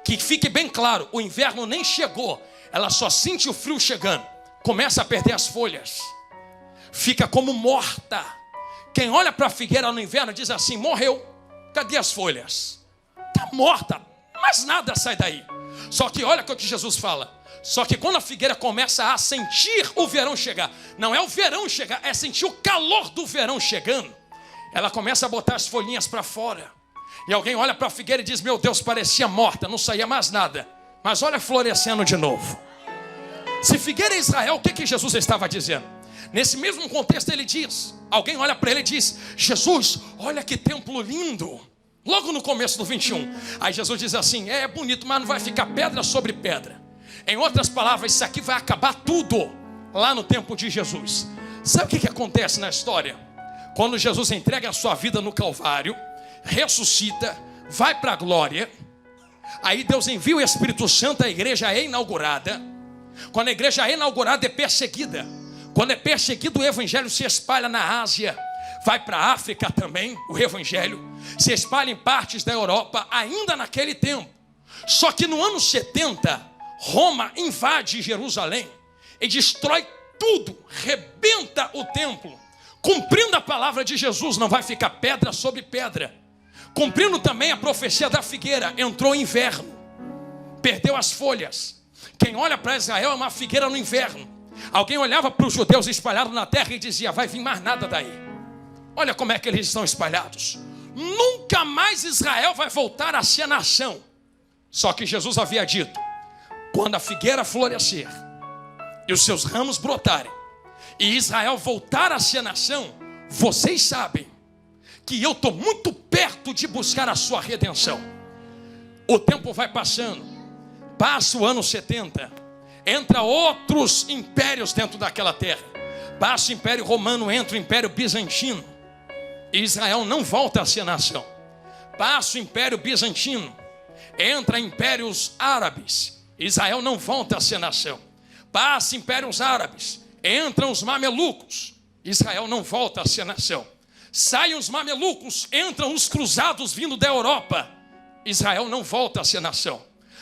que fique bem claro, o inverno nem chegou, ela só sente o frio chegando, começa a perder as folhas, fica como morta. Quem olha para a figueira no inverno diz assim, morreu, cadê as folhas? Está morta, mas nada sai daí. Só que olha o que Jesus fala, só que quando a figueira começa a sentir o verão chegar, não é o verão chegar, é sentir o calor do verão chegando, ela começa a botar as folhinhas para fora. E alguém olha para a figueira e diz, meu Deus, parecia morta, não saía mais nada, mas olha florescendo de novo. Se figueira é Israel, o que Jesus estava dizendo? Nesse mesmo contexto ele diz, alguém olha para ele e diz, Jesus, olha que templo lindo. Logo no começo do 21, aí Jesus diz assim, é bonito, mas não vai ficar pedra sobre pedra. Em outras palavras, isso aqui vai acabar tudo lá no tempo de Jesus. Sabe o que acontece na história? Quando Jesus entrega a sua vida no Calvário, ressuscita, vai para a glória, aí Deus envia o Espírito Santo, a igreja é inaugurada. Quando a igreja é inaugurada é perseguida. Quando é perseguido, o evangelho se espalha na Ásia, vai para a África também, o evangelho se espalha em partes da Europa, ainda naquele tempo. Só que no ano 70, Roma invade Jerusalém e destrói tudo, rebenta o templo. Cumprindo a palavra de Jesus, não vai ficar pedra sobre pedra. Cumprindo também a profecia da figueira, entrou o inverno, perdeu as folhas. Quem olha para Israel é uma figueira no inverno. Alguém olhava para os judeus espalhados na terra e dizia, vai vir mais nada daí. Olha como é que eles estão espalhados. Nunca mais Israel vai voltar a ser nação. Só que Jesus havia dito, quando a figueira florescer e os seus ramos brotarem e Israel voltar a ser nação, vocês sabem que eu estou muito perto de buscar a sua redenção. O tempo vai passando, passa o ano 70, entra outros impérios dentro daquela terra, Passa o Império Romano, entra o Império Bizantino, e Israel não volta a ser nação. Passa o Império Bizantino, entra impérios árabes, Israel não volta a ser nação. Passa impérios árabes, entram os mamelucos, Israel não volta a ser nação. Saem os mamelucos, entram os cruzados vindo da Europa, Israel não volta a ser nação.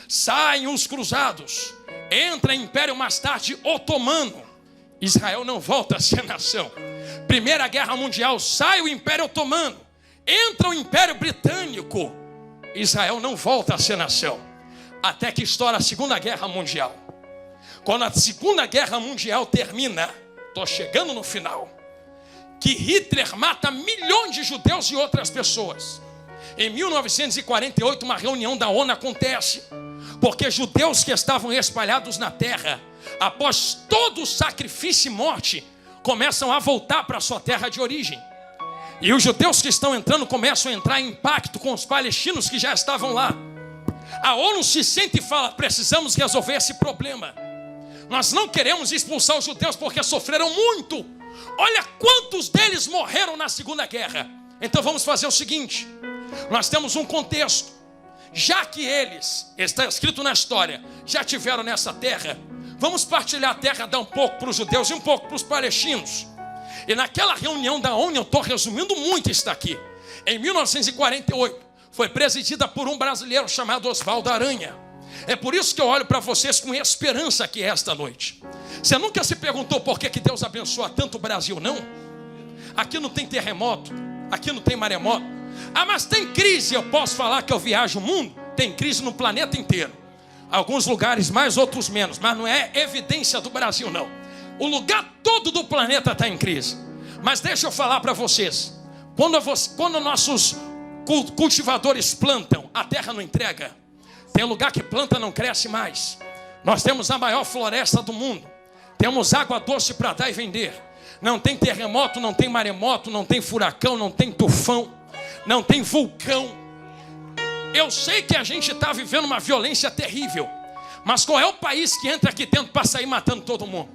Saem os cruzados, entra o Império mais tarde otomano, Israel não volta a ser nação. Primeira Guerra Mundial, sai o Império Otomano, entra o Império Britânico, Israel não volta a ser nação. Até que estoura a Segunda Guerra Mundial. Quando a Segunda Guerra Mundial termina, estou chegando no final, que Hitler mata milhões de judeus e outras pessoas. Em 1948, uma reunião da ONU acontece, porque judeus que estavam espalhados na terra, após todo o sacrifício e morte, começam a voltar para a sua terra de origem. E os judeus que estão entrando começam a entrar em pacto com os palestinos que já estavam lá. A ONU se sente e fala: precisamos resolver esse problema. Nós não queremos expulsar os judeus porque sofreram muito. Olha quantos deles morreram na Segunda Guerra. Então vamos fazer o seguinte: nós temos um contexto. Já que eles, está escrito na história, já tiveram nessa terra, vamos partilhar a terra, dar um pouco para os judeus e um pouco para os palestinos. E naquela reunião da ONU, eu estou resumindo muito isso daqui, em 1948, foi presidida por um brasileiro chamado Oswaldo Aranha. É por isso que eu olho para vocês com esperança aqui esta noite. Você nunca se perguntou por que Deus abençoa tanto o Brasil, não? Aqui não tem terremoto, aqui não tem maremoto. Ah, mas tem crise, eu posso falar que eu viajo o mundo? Tem crise no planeta inteiro. Alguns lugares mais, outros menos, mas não é evidência do Brasil, não. O lugar todo do planeta está em crise. Mas deixa eu falar para vocês, quando nossos cultivadores plantam, a terra não entrega. Tem lugar que planta, não cresce mais. Nós temos a maior floresta do mundo, temos água doce para dar e vender. Não tem terremoto, não tem maremoto, não tem furacão, não tem tufão, não tem vulcão. Eu sei que a gente está vivendo uma violência terrível, mas qual é o país que entra aqui dentro para sair matando todo mundo?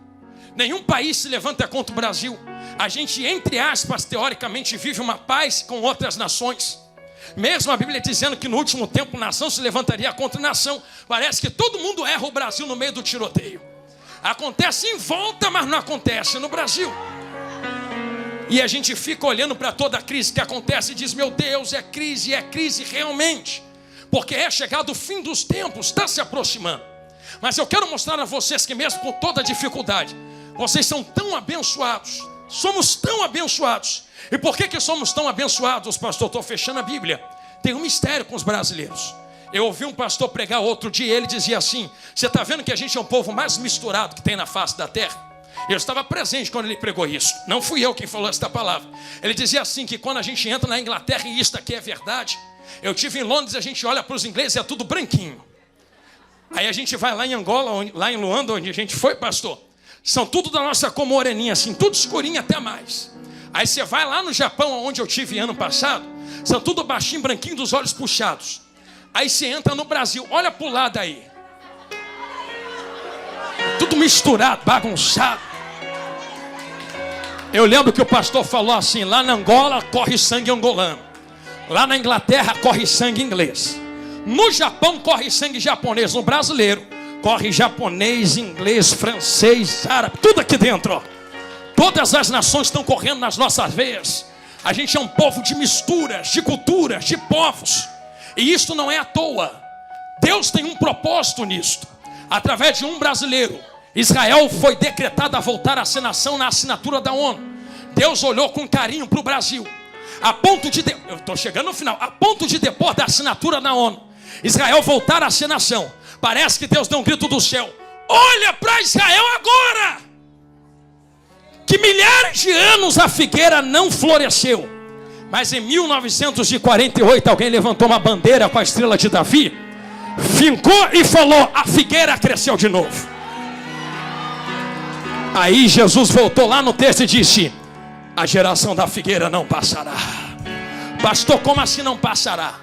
Nenhum país se levanta contra o Brasil. A gente, entre aspas, teoricamente vive uma paz com outras nações. Mesmo a Bíblia dizendo que no último tempo nação se levantaria contra nação. Parece que todo mundo erra o Brasil no meio do tiroteio. Acontece em volta, mas não acontece no Brasil. E a gente fica olhando para toda a crise que acontece e diz: meu Deus, é crise realmente. Porque é chegado o fim dos tempos, está se aproximando. Mas eu quero mostrar a vocês que mesmo com toda a dificuldade, vocês são tão abençoados. Somos tão abençoados. E por que somos tão abençoados, pastor? Estou fechando a Bíblia. Tem um mistério com os brasileiros. Eu ouvi um pastor pregar outro dia, ele dizia assim: você está vendo que a gente é o povo mais misturado que tem na face da terra? Eu estava presente quando ele pregou isso. Não fui eu quem falou esta palavra. Ele dizia assim, que quando a gente entra na Inglaterra, e isto aqui é verdade. Eu estive em Londres, a gente olha para os ingleses e é tudo branquinho. Aí a gente vai lá em Angola, lá em Luanda, onde a gente foi, pastor, são tudo da nossa cor moreninha, assim, tudo escurinho até mais. Aí você vai lá no Japão, onde eu estive ano passado, são tudo baixinho, branquinho, dos olhos puxados. Aí você entra no Brasil, olha para o lado aí, tudo misturado, bagunçado. Eu lembro que o pastor falou assim: lá na Angola corre sangue angolano, lá na Inglaterra corre sangue inglês, no Japão corre sangue japonês, no brasileiro corre japonês, inglês, francês, árabe, tudo aqui dentro, ó. Todas as nações estão correndo nas nossas veias. A gente é um povo de misturas, de culturas, de povos. E isto não é à toa. Deus tem um propósito nisto. Através de um brasileiro, Israel foi decretada a voltar a ser nação na assinatura da ONU. Deus olhou com carinho para o Brasil, a ponto de, eu estou chegando no final, a ponto de depois da assinatura da ONU, Israel voltar a ser nação. Parece que Deus deu um grito do céu: olha para Israel agora, que milhares de anos a figueira não floresceu, mas em 1948 alguém levantou uma bandeira com a estrela de Davi, fincou e falou: a figueira cresceu de novo. Aí Jesus voltou lá no texto e disse: a geração da figueira não passará. Pastor, como assim não passará?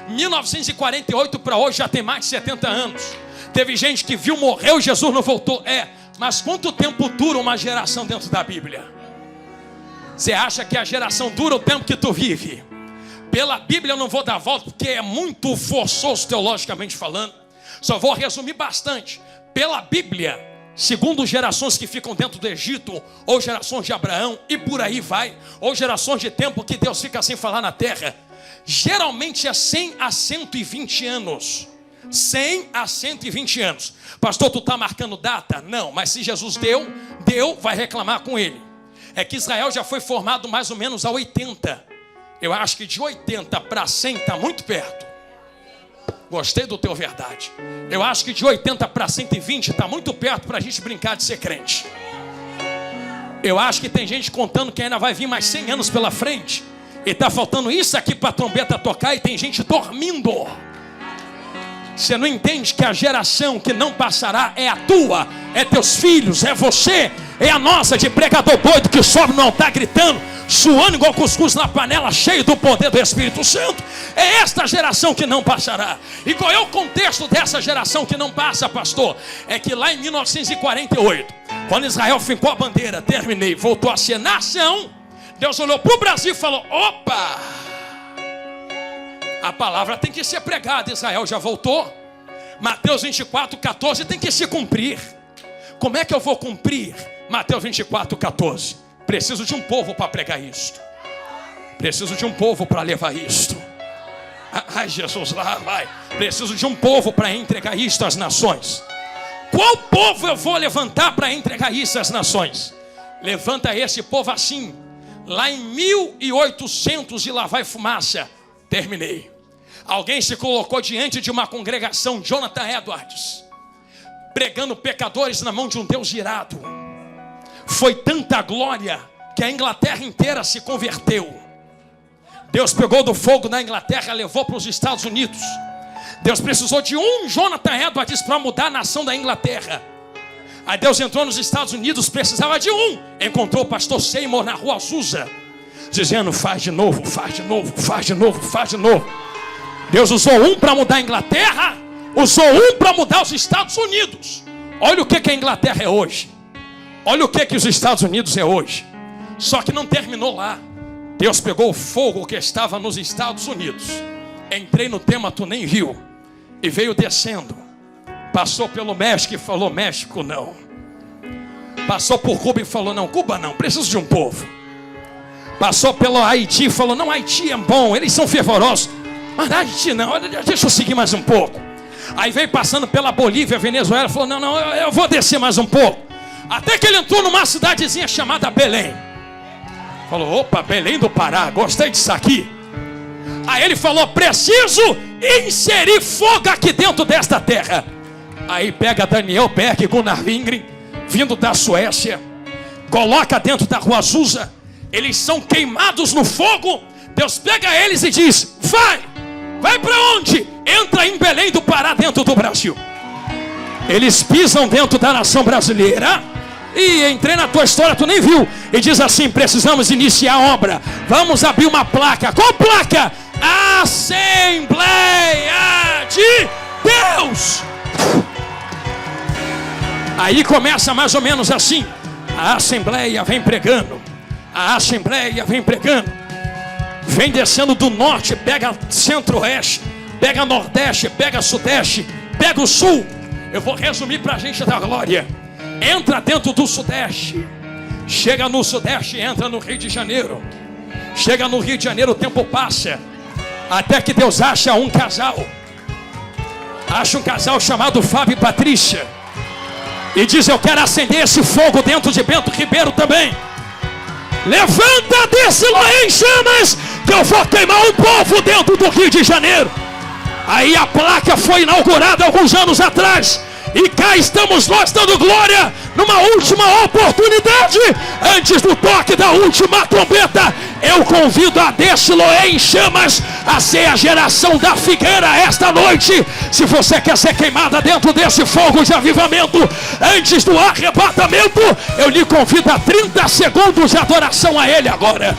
1948 para hoje já tem mais de 70 anos. Teve gente que viu, morreu e Jesus não voltou. Mas quanto tempo dura uma geração dentro da Bíblia? Você acha que a geração dura o tempo que tu vive? Pela Bíblia eu não vou dar volta, porque é muito forçoso teologicamente falando. Só vou resumir bastante. Pela Bíblia, segundo gerações que ficam dentro do Egito, ou gerações de Abraão, e por aí vai, ou gerações de tempo que Deus fica sem falar na terra, geralmente é 100 a 120 anos. 100 a 120 anos. Pastor, tu está marcando data? Não, mas se Jesus deu, vai reclamar com ele. É que Israel já foi formado mais ou menos a 80. Eu acho que de 80 para 100 está muito perto. Gostei do teu verdade. Eu acho que de 80 para 120 está muito perto para a gente brincar de ser crente. Eu acho que tem gente contando que ainda vai vir mais 100 anos pela frente. E está faltando isso aqui para a trombeta tocar e tem gente dormindo. Você não entende que a geração que não passará é a tua, é teus filhos, é você, é a nossa, de pregador doido que sobe no altar gritando, suando igual cuscuz na panela, cheio do poder do Espírito Santo. É esta geração que não passará. E qual é o contexto dessa geração que não passa, pastor? É que lá em 1948, quando Israel fincou a bandeira, terminei, voltou a ser nação, Deus olhou para o Brasil e falou: opa! A palavra tem que ser pregada. Israel já voltou. Mateus 24, 14 tem que se cumprir. Como é que eu vou cumprir Mateus 24, 14? Preciso de um povo para pregar isto. Preciso de um povo para levar isto. Ai, Jesus, lá vai. Preciso de um povo para entregar isto às nações. Qual povo eu vou levantar para entregar isso às nações? Levanta esse povo assim. Lá em 1800 e lá vai fumaça. Terminei. Alguém se colocou diante de uma congregação, Jonathan Edwards, pregando pecadores na mão de um Deus irado. Foi tanta glória que a Inglaterra inteira se converteu. Deus pegou do fogo na Inglaterra e levou para os Estados Unidos. Deus precisou de um Jonathan Edwards para mudar a nação da Inglaterra. Aí Deus entrou nos Estados Unidos, precisava de um. Encontrou o pastor Seymour na rua Azusa, dizendo: faz de novo, faz de novo, faz de novo, faz de novo. Deus usou um para mudar a Inglaterra, usou um para mudar os Estados Unidos. Olha o que a Inglaterra é hoje. Olha o que os Estados Unidos é hoje. Só que não terminou lá. Deus pegou o fogo que estava nos Estados Unidos. Entrei no tema, tu nem viu. E veio descendo. Passou pelo México e falou: México não. Passou por Cuba e falou: não, Cuba não, preciso de um povo. Passou pelo Haiti e falou: não, Haiti é bom, eles são fervorosos. Mas Haiti não, deixa eu seguir mais um pouco. Aí veio passando pela Bolívia, Venezuela, falou: não, eu vou descer mais um pouco. Até que ele entrou numa cidadezinha chamada Belém. Falou: opa, Belém do Pará, gostei disso aqui. Aí ele falou: preciso inserir fogo aqui dentro desta terra. Aí pega Daniel Berg e Gunnar Wingren, vindo da Suécia, coloca dentro da rua Azusa. Eles são queimados no fogo. Deus pega eles e diz: vai para onde? Entra em Belém do Pará, dentro do Brasil. Eles pisam dentro da nação brasileira. E entrei na tua história, tu nem viu. E diz assim: precisamos iniciar a obra. Vamos abrir uma placa. Qual placa? Assembleia de Deus. Aí começa mais ou menos assim. A Assembleia vem pregando. A Assembleia vem pregando. Vem descendo do norte, pega centro-oeste, pega nordeste, pega sudeste, pega o sul. Eu vou resumir para a gente dar glória. Entra dentro do sudeste. Chega no sudeste e entra no Rio de Janeiro. Chega no Rio de Janeiro, o tempo passa. Até que Deus acha um casal. Acha um casal chamado Fábio e Patrícia. E diz: eu quero acender esse fogo dentro de Bento Ribeiro também. Levanta desse lá em chamas, que eu vou queimar um povo dentro do Rio de Janeiro. Aí a placa foi inaugurada alguns anos atrás. E cá estamos nós dando glória numa última oportunidade. Antes do toque da última trombeta, eu convido a Desiloé em chamas a ser a geração da figueira esta noite. Se você quer ser queimada dentro desse fogo de avivamento, antes do arrebatamento, eu lhe convido a 30 segundos de adoração a Ele agora.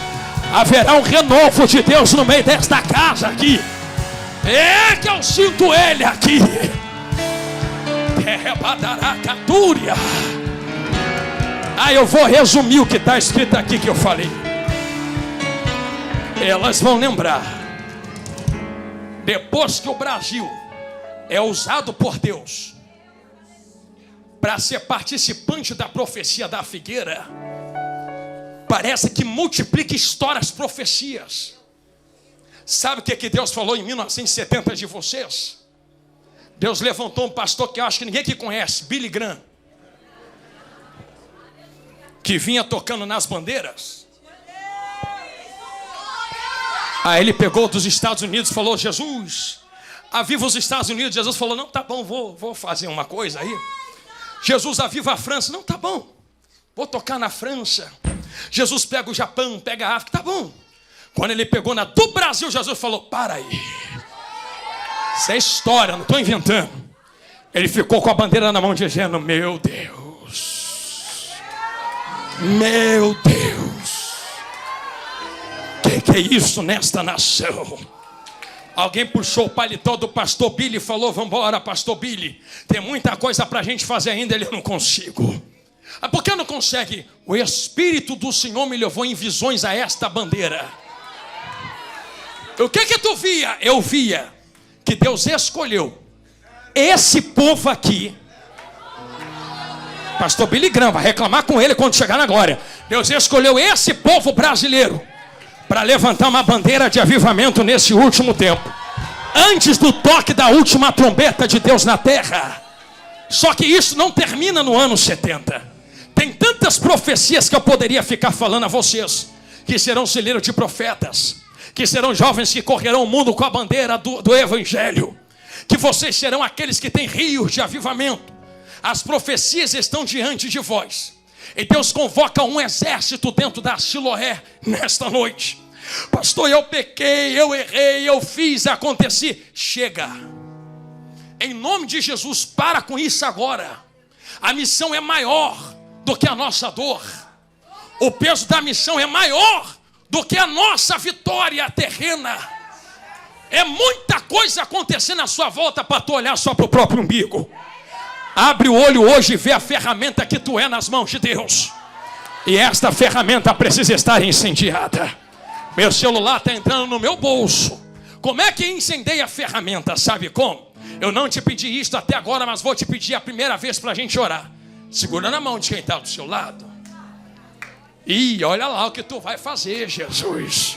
Haverá um renovo de Deus no meio desta casa aqui. É que eu sinto Ele aqui. Eu vou resumir o que está escrito aqui que eu falei. Elas vão lembrar. Depois que o Brasil é usado por Deus para ser participante da profecia da figueira, parece que multiplica histórias, profecias. Sabe o que Deus falou em 1970 de vocês? Deus levantou um pastor que eu acho que ninguém aqui conhece, Billy Graham, que vinha tocando nas bandeiras. Aí ele pegou dos Estados Unidos e falou: Jesus, aviva os Estados Unidos. Jesus falou: não, tá bom, vou fazer uma coisa aí. Jesus, aviva a França. Não, tá bom, vou tocar na França. Jesus pega o Japão, pega a África. Tá bom. Quando ele pegou na do Brasil, Jesus falou: para aí, isso é história, não estou inventando. Ele ficou com a bandeira na mão dizendo: meu Deus, meu Deus, que é isso nesta nação? Alguém puxou o paletó do pastor Billy e falou: vamos embora, pastor Billy, tem muita coisa para a gente fazer ainda. Ele: não consigo. Por que não consegue? O Espírito do Senhor me levou em visões a esta bandeira. O que tu via? Eu via que Deus escolheu esse povo aqui. Pastor Billy Graham vai reclamar com ele quando chegar na glória. Deus escolheu esse povo brasileiro para levantar uma bandeira de avivamento nesse último tempo, antes do toque da última trombeta de Deus na terra. Só que isso não termina no ano 70. Tem tantas profecias que eu poderia ficar falando a vocês, que serão celeiros de profetas, que serão jovens que correrão o mundo com a bandeira do Evangelho, que vocês serão aqueles que têm rios de avivamento. As profecias estão diante de vós, e Deus convoca um exército dentro da Siloé nesta noite. Pastor, eu pequei, eu errei, eu fiz, aconteci. Chega, em nome de Jesus, para com isso agora. A missão é maior do que a nossa dor. O peso da missão é maior do que a nossa vitória terrena. É muita coisa acontecendo à sua volta para tu olhar só para o próprio umbigo. Abre o olho hoje e vê a ferramenta que tu é nas mãos de Deus. E esta ferramenta precisa estar incendiada. Meu celular está entrando no meu bolso. Como é que incendeia a ferramenta? Sabe como? Eu não te pedi isto até agora, mas vou te pedir a primeira vez para a gente orar. Segura na mão de quem está do seu lado. E olha lá o que tu vai fazer, Jesus.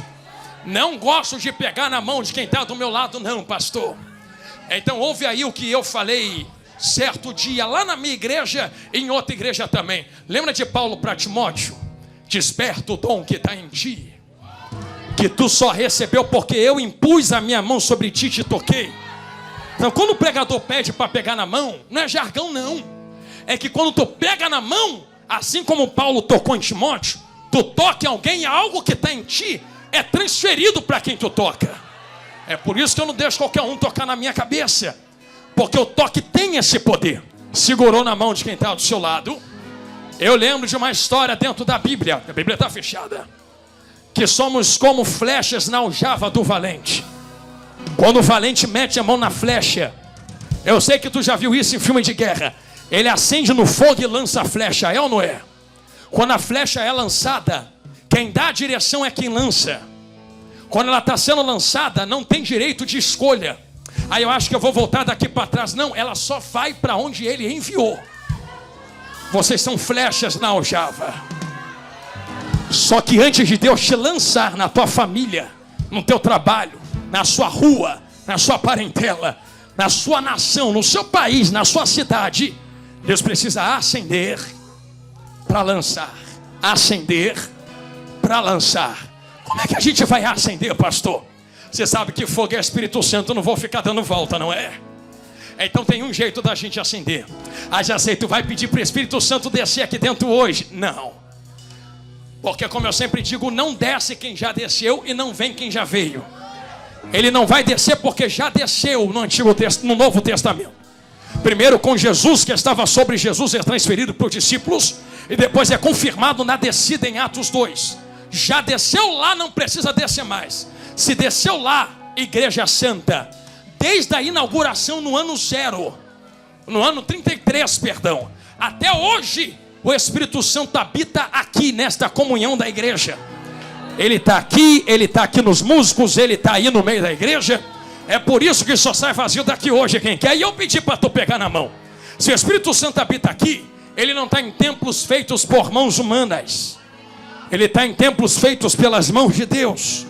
Não gosto de pegar na mão de quem está do meu lado, não, pastor. Então ouve aí o que eu falei certo dia lá na minha igreja e em outra igreja também. Lembra de Paulo para Timóteo? Desperta o dom que está em ti, que tu só recebeu porque eu impus a minha mão sobre ti e te toquei. Então quando o pregador pede para pegar na mão, não é jargão não. É que quando tu pega na mão, assim como Paulo tocou em Timóteo, tu toca em alguém e algo que está em ti é transferido para quem tu toca. É por isso que eu não deixo qualquer um tocar na minha cabeça, porque o toque tem esse poder. Segurou na mão de quem está do seu lado. Eu lembro de uma história dentro da Bíblia, a Bíblia está fechada, que somos como flechas na aljava do valente. Quando o valente mete a mão na flecha, eu sei que tu já viu isso em filme de guerra, ele acende no fogo e lança a flecha, é ou não é? Quando a flecha é lançada, quem dá a direção é quem lança. Quando ela está sendo lançada, não tem direito de escolha. Aí eu acho que eu vou voltar daqui para trás. Não, ela só vai para onde ele enviou. Vocês são flechas na aljava. Só que antes de Deus te lançar na tua família, no teu trabalho, na sua rua, na sua parentela, na sua nação, no seu país, na sua cidade, Deus precisa acender para lançar. Acender para lançar. Como é que a gente vai acender, pastor? Você sabe que fogo é Espírito Santo, eu não vou ficar dando volta, não é? Então tem um jeito da gente acender. Ah, já sei, tu vai pedir para o Espírito Santo descer aqui dentro hoje? Não. Porque como eu sempre digo, não desce quem já desceu e não vem quem já veio. Ele não vai descer porque já desceu no Novo Testamento. Primeiro com Jesus, que estava sobre Jesus, é transferido para os discípulos, e depois é confirmado na descida em Atos 2. Já desceu lá, não precisa descer mais. Se desceu lá, Igreja Santa, desde a inauguração no ano 0, no ano 33, perdão, até hoje, o Espírito Santo habita aqui nesta comunhão da igreja. Ele está aqui nos músicos, ele está aí no meio da igreja. É por isso que só sai vazio daqui hoje quem quer. E eu pedi para tu pegar na mão. Se o Espírito Santo habita aqui, ele não está em templos feitos por mãos humanas. Ele está em templos feitos pelas mãos de Deus.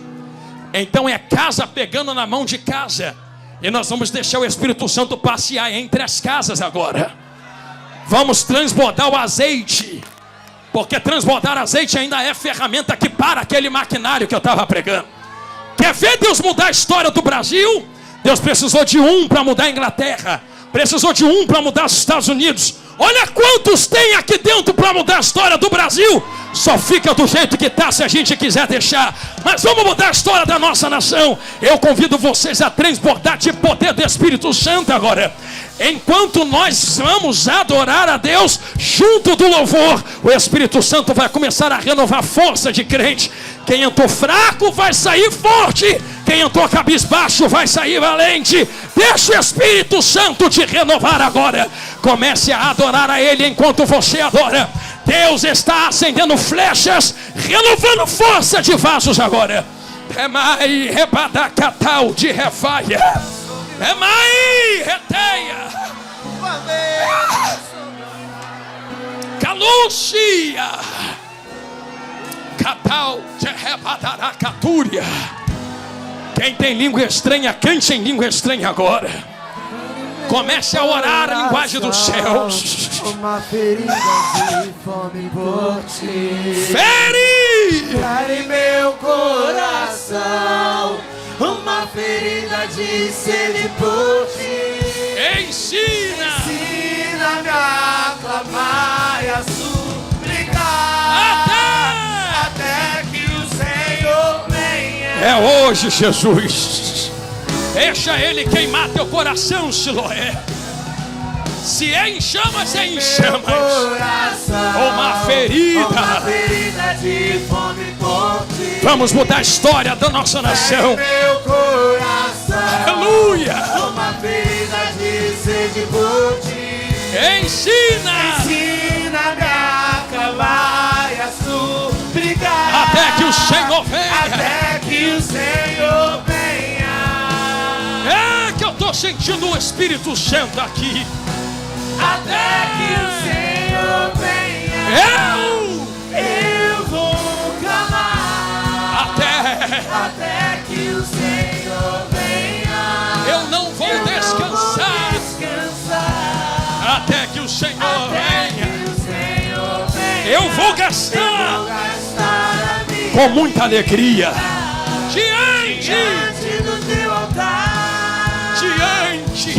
Então é casa pegando na mão de casa. E nós vamos deixar o Espírito Santo passear entre as casas agora. Vamos transbordar o azeite. Porque transbordar azeite ainda é ferramenta que para aquele maquinário que eu estava pregando. Quer ver Deus mudar a história do Brasil? Deus precisou de um para mudar a Inglaterra. Precisou de um para mudar os Estados Unidos. Olha quantos tem aqui dentro para mudar a história do Brasil. Só fica do jeito que está se a gente quiser deixar. Mas vamos mudar a história da nossa nação. Eu convido vocês a transbordar de poder do Espírito Santo agora. Enquanto nós vamos adorar a Deus junto do louvor, o Espírito Santo vai começar a renovar a força de crente. Quem entrou fraco vai sair forte. Quem entrou cabisbaixo vai sair valente. Deixa o Espírito Santo te renovar agora. Comece a adorar a Ele enquanto você adora. Deus está acendendo flechas, renovando força de vasos agora. É mai rebadacatal de refaia. É mai reteia. Calúcia. Catal de rebadaracatúria. Quem tem língua estranha, cante em língua estranha agora. Comece a orar a linguagem dos céus. Uma ferida de fome por ti. Fere em meu coração. Uma ferida de sede por ti. Ensina. Ensina-me a clamar e a suplicar. Até que o Senhor venha. É hoje, Jesus. Deixa Ele queimar teu coração, Siloé. Se é em chamas, é em chamas. Uma ferida de fome por ti. Vamos mudar a história da nossa nação. Meu coração. Aleluia. Uma ferida de sede por ti. Ensina. Ensina-me a clamar e a suplicar. Até que o Senhor venha. Até que o Senhor venha. É que eu estou sentindo o Espírito Santo aqui. Até que o Senhor venha. Eu vou clamar. Até que o Senhor venha. Eu não vou descansar. Até que o Senhor venha. Eu vou gastar com muita alegria diante do teu altar. Diante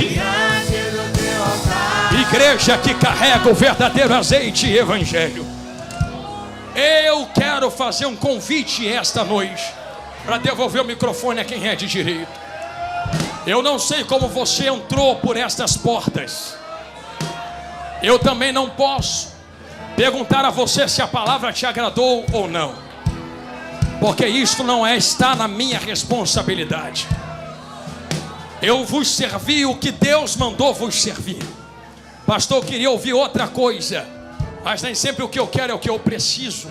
do teu altar. Igreja que carrega o verdadeiro azeite e evangelho. Eu quero fazer um convite esta noite para devolver o microfone a quem é de direito. Eu não sei como você entrou por estas portas. Eu também não posso perguntar a você se a palavra te agradou ou não, porque isto não está na minha responsabilidade. Eu vos servi o que Deus mandou vos servir. Pastor, eu queria ouvir outra coisa, mas nem sempre o que eu quero é o que eu preciso.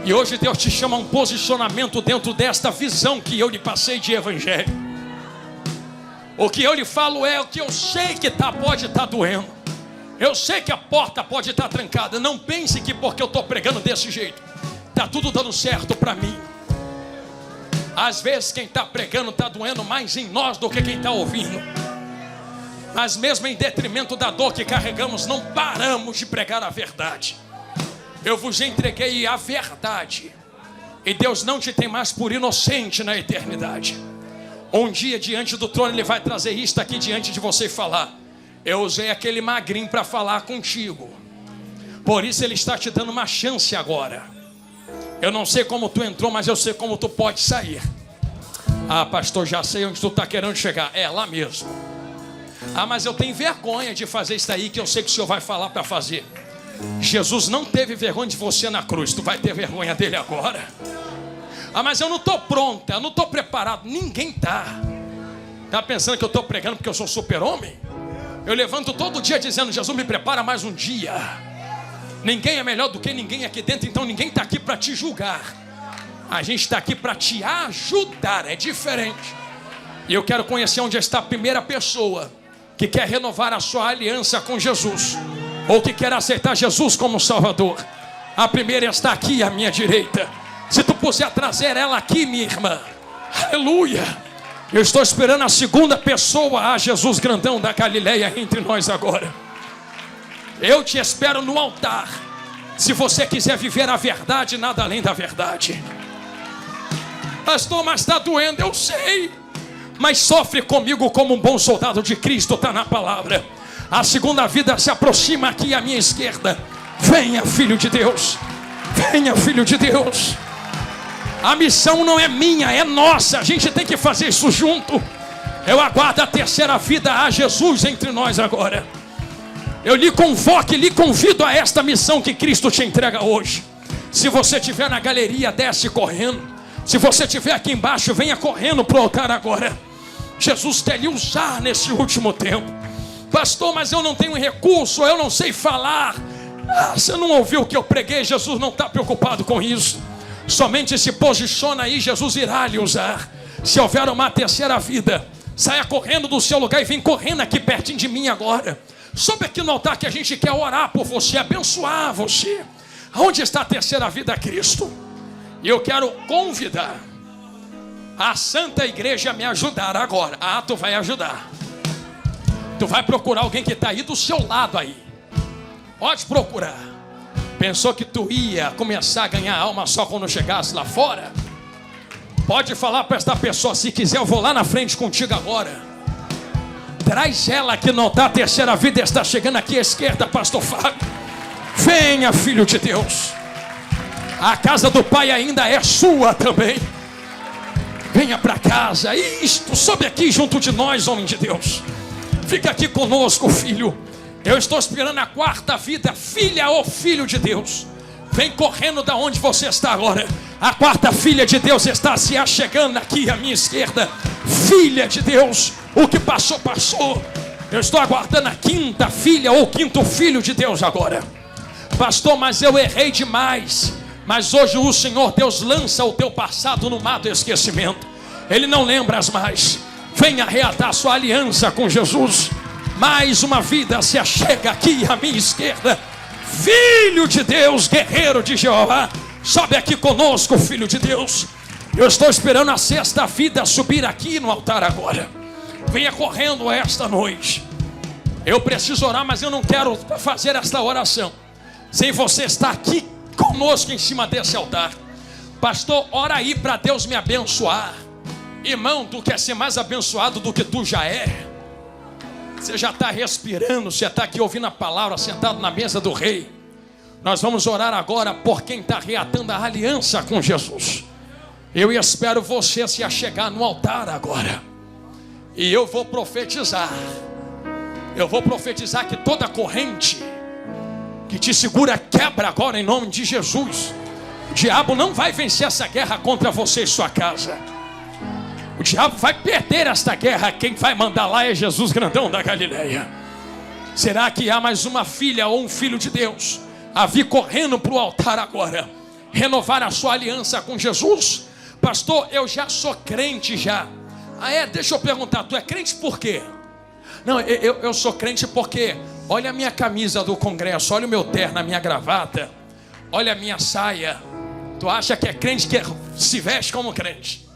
E hoje Deus te chama a um posicionamento dentro desta visão que eu lhe passei de evangelho. O que eu lhe falo é o que eu sei que pode estar doendo. Eu sei que a porta pode estar trancada. Não pense que porque eu estou pregando desse jeito está tudo dando certo para mim. Às vezes quem está pregando está doendo mais em nós do que quem está ouvindo. Mas mesmo em detrimento da dor que carregamos, não paramos de pregar a verdade. Eu vos entreguei a verdade. E Deus não te tem mais por inocente na eternidade. Um dia diante do trono Ele vai trazer isto aqui diante de você e falar: eu usei aquele magrinho para falar contigo. Por isso Ele está te dando uma chance agora. Eu não sei como tu entrou, mas eu sei como tu pode sair. Ah, pastor, já sei onde tu está querendo chegar. É lá mesmo. Ah, mas eu tenho vergonha de fazer isso aí que eu sei que o Senhor vai falar para fazer. Jesus não teve vergonha de você na cruz. Tu vai ter vergonha dele agora. Ah, mas eu não estou pronta, eu não estou preparado. Ninguém está. Está pensando que eu estou pregando porque eu sou super-homem? Eu levanto todo dia dizendo: Jesus, me prepara mais um dia. Ninguém é melhor do que ninguém aqui dentro, então ninguém está aqui para te julgar. A gente está aqui para te ajudar, é diferente. E eu quero conhecer onde está a primeira pessoa que quer renovar a sua aliança com Jesus, ou que quer aceitar Jesus como Salvador. A primeira está aqui à minha direita. Se tu puder trazer ela aqui, minha irmã. Aleluia. Eu estou esperando a segunda pessoa, a Jesus grandão da Galileia, entre nós agora. Eu te espero no altar. Se você quiser viver a verdade, nada além da verdade. Pastor, mas está doendo, eu sei. Mas sofre comigo como um bom soldado de Cristo, está na palavra. A segunda vida se aproxima aqui à minha esquerda. Venha, filho de Deus. Venha, filho de Deus. A missão não é minha, é nossa. A gente tem que fazer isso junto. Eu aguardo a terceira vida a Jesus entre nós agora. Eu lhe convoco e lhe convido a esta missão que Cristo te entrega hoje. Se você estiver na galeria, desce correndo. Se você estiver aqui embaixo, venha correndo para o altar agora. Jesus quer lhe usar nesse último tempo. Pastor, mas eu não tenho recurso, eu não sei falar. Você não ouviu o que eu preguei? Jesus não está preocupado com isso. Somente se posiciona aí, Jesus irá lhe usar. Se houver uma terceira vida, saia correndo do seu lugar e vem correndo aqui pertinho de mim agora. Sobe aqui no altar que a gente quer orar por você, abençoar você. Aonde está a terceira vida, Cristo? E eu quero convidar a Santa Igreja a me ajudar agora. Ah, tu vai ajudar. Tu vai procurar alguém que está aí do seu lado aí. Pode procurar. Pensou que tu ia começar a ganhar alma só quando chegasse lá fora? Pode falar para esta pessoa, se quiser eu vou lá na frente contigo agora. Traz ela que não está, a terceira vida está chegando aqui à esquerda, pastor Fábio. Venha, filho de Deus. A casa do Pai ainda é sua também. Venha para casa. Isto, sobe aqui junto de nós, homem de Deus. Fica aqui conosco, filho. Eu estou esperando a quarta vida, filha ou filho de Deus. Vem correndo da onde você está agora. A quarta filha de Deus está se achegando aqui à minha esquerda. Filha de Deus, o que passou, passou. Eu estou aguardando a quinta filha ou quinto filho de Deus agora. Pastor, mas eu errei demais. Mas hoje o Senhor Deus lança o teu passado no mar do esquecimento. Ele não lembra mais. Venha reatar sua aliança com Jesus. Mais uma vida se achega aqui à minha esquerda. Filho de Deus, guerreiro de Jeová, sobe aqui conosco, filho de Deus. Eu estou esperando a sexta vida subir aqui no altar agora. Venha correndo esta noite. Eu preciso orar, mas eu não quero fazer esta oração sem você estar aqui conosco em cima desse altar. Pastor, ora aí para Deus me abençoar. Irmão, tu quer ser mais abençoado do que tu já é? Você já está respirando, você está aqui ouvindo a palavra, sentado na mesa do rei. Nós vamos orar agora por quem está reatando a aliança com Jesus. Eu espero você se achegar no altar agora. E eu vou profetizar. Eu vou profetizar que toda corrente que te segura quebra agora em nome de Jesus. O diabo não vai vencer essa guerra contra você e sua casa. O diabo vai perder esta guerra. Quem vai mandar lá é Jesus grandão da Galileia. Será que há mais uma filha ou um filho de Deus a vir correndo para o altar agora, renovar a sua aliança com Jesus? Pastor, eu já sou crente já. Deixa eu perguntar, tu é crente por quê? Não, eu sou crente porque olha a minha camisa do congresso, olha o meu terno, a minha gravata, olha a minha saia. Tu acha que é crente que se veste como crente?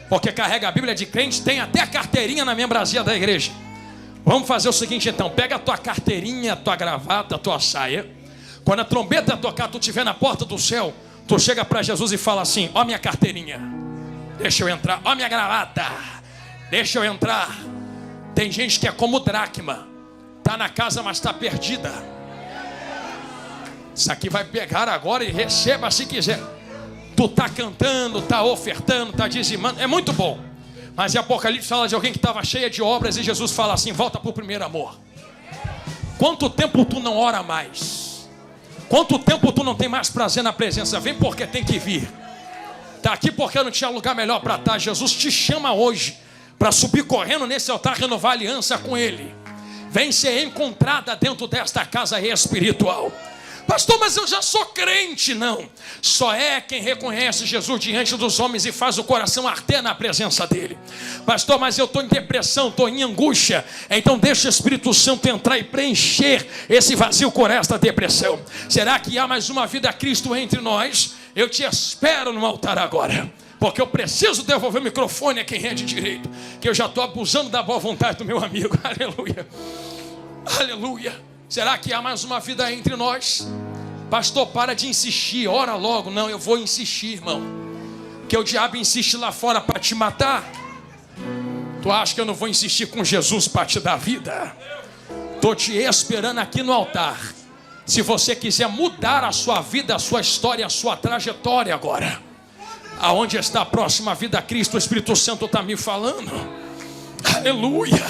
Porque carrega a Bíblia de crente, tem até a carteirinha na membresia da igreja. Vamos fazer o seguinte então, pega a tua carteirinha, a tua gravata, a tua saia. Quando a trombeta tocar, tu estiver na porta do céu, tu chega para Jesus e fala assim: ó minha carteirinha, deixa eu entrar. Ó minha gravata, deixa eu entrar. Tem gente que é como dracma, está na casa mas está perdida. Isso aqui vai pegar agora e receba se quiser. Tu está cantando, está ofertando, está dizimando, é muito bom. Mas em Apocalipse fala de alguém que estava cheia de obras e Jesus fala assim: volta para o primeiro amor. Quanto tempo tu não ora mais? Quanto tempo tu não tem mais prazer na presença? Vem porque tem que vir. Está aqui porque não tinha lugar melhor para estar. Jesus te chama hoje para subir correndo nesse altar, renovar a aliança com Ele. Vem ser encontrada dentro desta casa espiritual. Pastor, mas eu já sou crente. Não, só é quem reconhece Jesus diante dos homens e faz o coração arder na presença dele. Pastor, mas eu estou em depressão, estou em angústia. Então deixa o Espírito Santo entrar e preencher esse vazio com esta depressão. Será que há mais uma vida a Cristo entre nós? Eu te espero no altar agora, porque eu preciso devolver o microfone a quem é de direito, que eu já estou abusando da boa vontade do meu amigo. Aleluia, aleluia. Será que há mais uma vida entre nós? Pastor, para de insistir, ora logo. Não, eu vou insistir, irmão, que o diabo insiste lá fora para te matar. Tu acha que eu não vou insistir com Jesus para te dar vida? Estou te esperando aqui no altar. Se você quiser mudar a sua vida, a sua história, a sua trajetória agora, aonde está a próxima vida a Cristo, o Espírito Santo está me falando. Aleluia.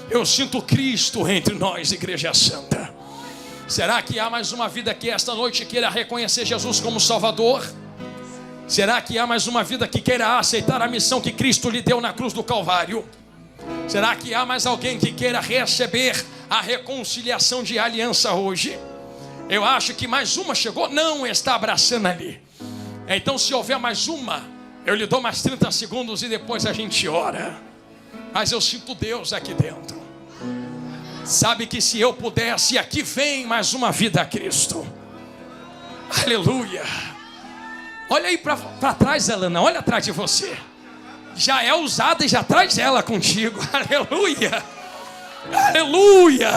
Eu sinto Cristo entre nós, Igreja Santa. Será que há mais uma vida que esta noite queira reconhecer Jesus como Salvador? Será que há mais uma vida que queira aceitar a missão que Cristo lhe deu na cruz do Calvário? Será que há mais alguém que queira receber a reconciliação de aliança hoje? Eu acho que mais uma chegou, não está abraçando ali. Então, se houver mais uma, eu lhe dou mais 30 segundos e depois a gente ora. Mas eu sinto Deus aqui dentro. Sabe que se eu pudesse, aqui vem mais uma vida a Cristo. Aleluia. Olha aí para trás, Elana, olha atrás de você. Já é usada e já traz ela contigo. Aleluia. Aleluia.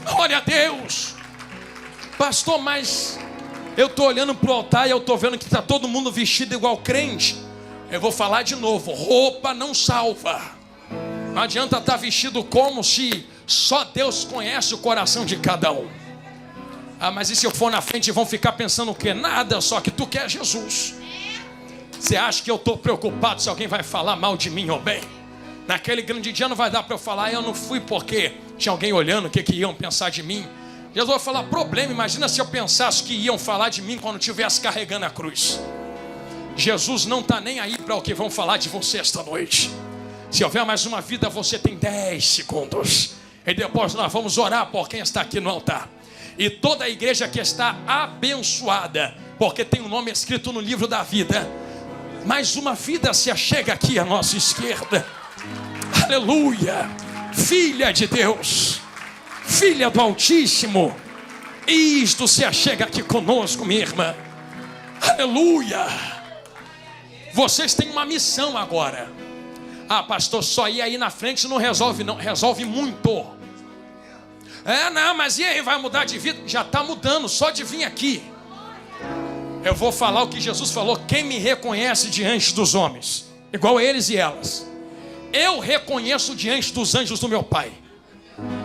Glória a Deus. Pastor, mas eu estou olhando para o altar e eu estou vendo que está todo mundo vestido igual crente. Eu vou falar de novo, roupa não salva. Não adianta estar vestido como se só Deus conhece o coração de cada um. Ah, mas e se eu for na frente vão ficar pensando o quê? Nada, só que tu quer Jesus. Você acha que eu estou preocupado se alguém vai falar mal de mim ou bem? Naquele grande dia não vai dar para eu falar, eu não fui porque tinha alguém olhando o que iam pensar de mim. Jesus vai falar, problema, imagina se eu pensasse que iam falar de mim quando eu estivesse carregando a cruz. Jesus não está nem aí para o que vão falar de você esta noite. Se houver mais uma vida, você tem 10 segundos. E depois nós vamos orar por quem está aqui no altar. E toda a igreja que está abençoada, porque tem o nome escrito no livro da vida. Mais uma vida se achega aqui à nossa esquerda. Aleluia. Filha de Deus, filha do Altíssimo, isto se achega aqui conosco, minha irmã. Aleluia. Vocês têm uma missão agora. Ah, pastor, só ir aí na frente não resolve, não. Resolve muito. Não, mas e aí, vai mudar de vida? Já está mudando, só de vir aqui. Eu vou falar o que Jesus falou. Quem me reconhece diante dos homens, igual a eles e elas, eu reconheço diante dos anjos do meu Pai.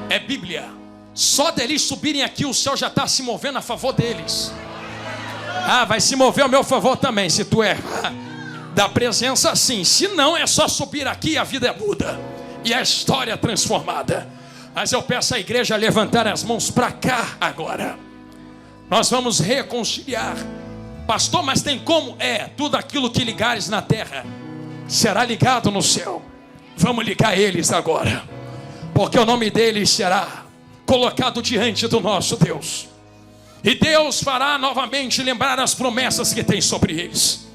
É Bíblia. Só deles subirem aqui, o céu já está se movendo a favor deles. Ah, vai se mover ao meu favor também, se tu é da presença sim. Se não, é só subir aqui e a vida muda. E a história é transformada. Mas eu peço à igreja a levantar as mãos para cá agora. Nós vamos reconciliar. Pastor, mas tem como? Tudo aquilo que ligares na terra será ligado no céu. Vamos ligar eles agora, porque o nome deles será colocado diante do nosso Deus. E Deus fará novamente lembrar as promessas que tem sobre eles.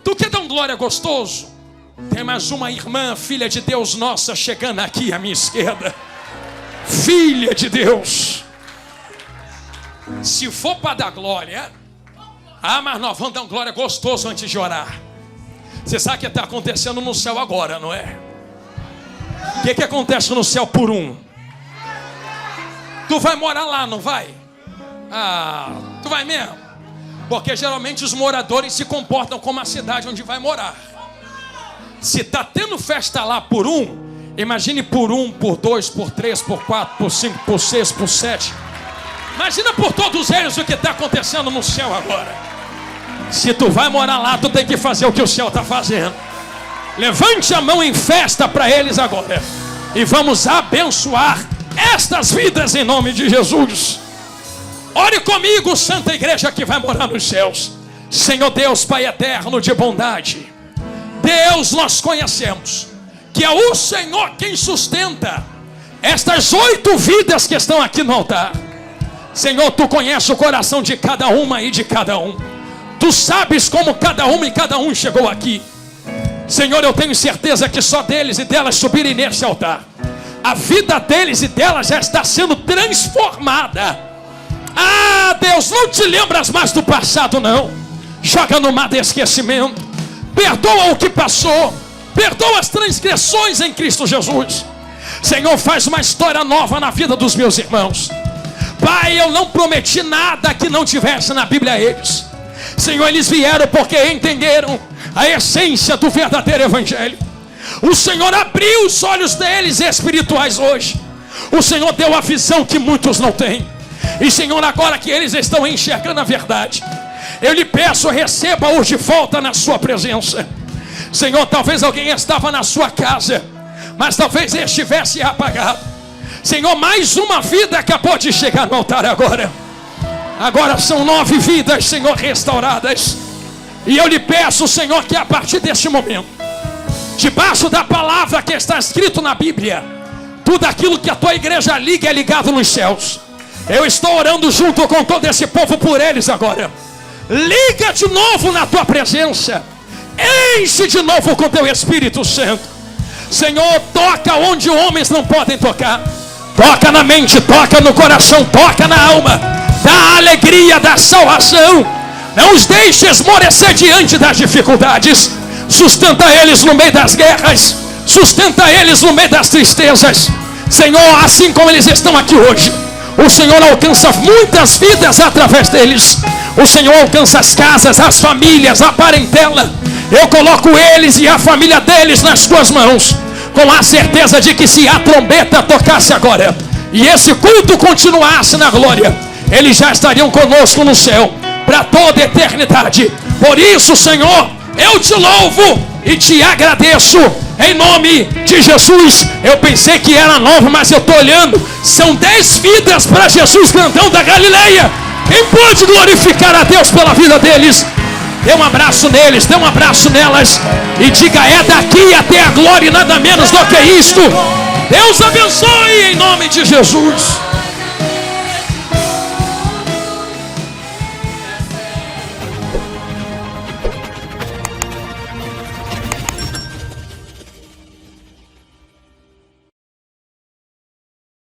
Tu quer dar um glória gostoso? Tem mais uma irmã, filha de Deus nossa, chegando aqui à minha esquerda. Filha de Deus. Se for para dar glória, mas nós vamos dar um glória gostoso antes de orar. Você sabe o que está acontecendo no céu agora, não é? O que acontece no céu por um? Tu vai morar lá, não vai? Tu vai mesmo? Porque geralmente os moradores se comportam como a cidade onde vai morar. Se está tendo festa lá por um, imagine por 1, por 2, por 3, por 4, por 5, por 6, por 7. Imagina por todos eles o que está acontecendo no céu agora. Se tu vai morar lá, tu tem que fazer o que o céu está fazendo. Levante a mão em festa para eles agora. E vamos abençoar estas vidas em nome de Jesus. Ore comigo, Santa Igreja que vai morar nos céus. Senhor Deus, Pai eterno de bondade, Deus, nós conhecemos que é o Senhor quem sustenta estas 8 vidas que estão aqui no altar. Senhor, tu conheces o coração de cada uma e de cada um. Tu sabes como cada uma e cada um chegou aqui. Senhor, eu tenho certeza que só deles e delas subirem nesse altar, a vida deles e delas já está sendo transformada. Ah, Deus, não te lembras mais do passado, não. Joga no mar de esquecimento. Perdoa o que passou. Perdoa as transgressões em Cristo Jesus. Senhor, faz uma história nova na vida dos meus irmãos. Pai, eu não prometi nada que não tivesse na Bíblia a eles. Senhor, eles vieram porque entenderam a essência do verdadeiro evangelho. O Senhor abriu os olhos deles espirituais hoje. O Senhor deu a visão que muitos não têm. E Senhor, agora que eles estão enxergando a verdade, eu lhe peço, receba-os de volta na sua presença. Senhor, talvez alguém estava na sua casa, mas talvez estivesse apagado. Senhor, mais uma vida acabou de chegar no altar agora. Agora são 9 vidas, Senhor, restauradas. E eu lhe peço, Senhor, que a partir deste momento, debaixo da palavra que está escrito na Bíblia, tudo aquilo que a tua igreja liga é ligado nos céus. Eu estou orando junto com todo esse povo por eles agora. Liga de novo na tua presença. Enche de novo com teu Espírito Santo. Senhor, toca onde homens não podem tocar. Toca na mente, toca no coração, toca na alma. Dá a alegria da salvação. Não os deixe esmorecer diante das dificuldades. Sustenta eles no meio das guerras. Sustenta eles no meio das tristezas. Senhor, assim como eles estão aqui hoje, o Senhor alcança muitas vidas através deles. O Senhor alcança as casas, as famílias, a parentela. Eu coloco eles e a família deles nas tuas mãos, com a certeza de que se a trombeta tocasse agora e esse culto continuasse na glória, eles já estariam conosco no céu para toda a eternidade. Por isso, Senhor, eu te louvo e te agradeço em nome de Jesus. Eu pensei que era 9, mas eu estou olhando, são 10 vidas para Jesus, grandão da Galileia. Quem pode glorificar a Deus pela vida deles? Dê um abraço neles, dê um abraço nelas e diga: é daqui até a glória e nada menos do que isto. Deus abençoe em nome de Jesus.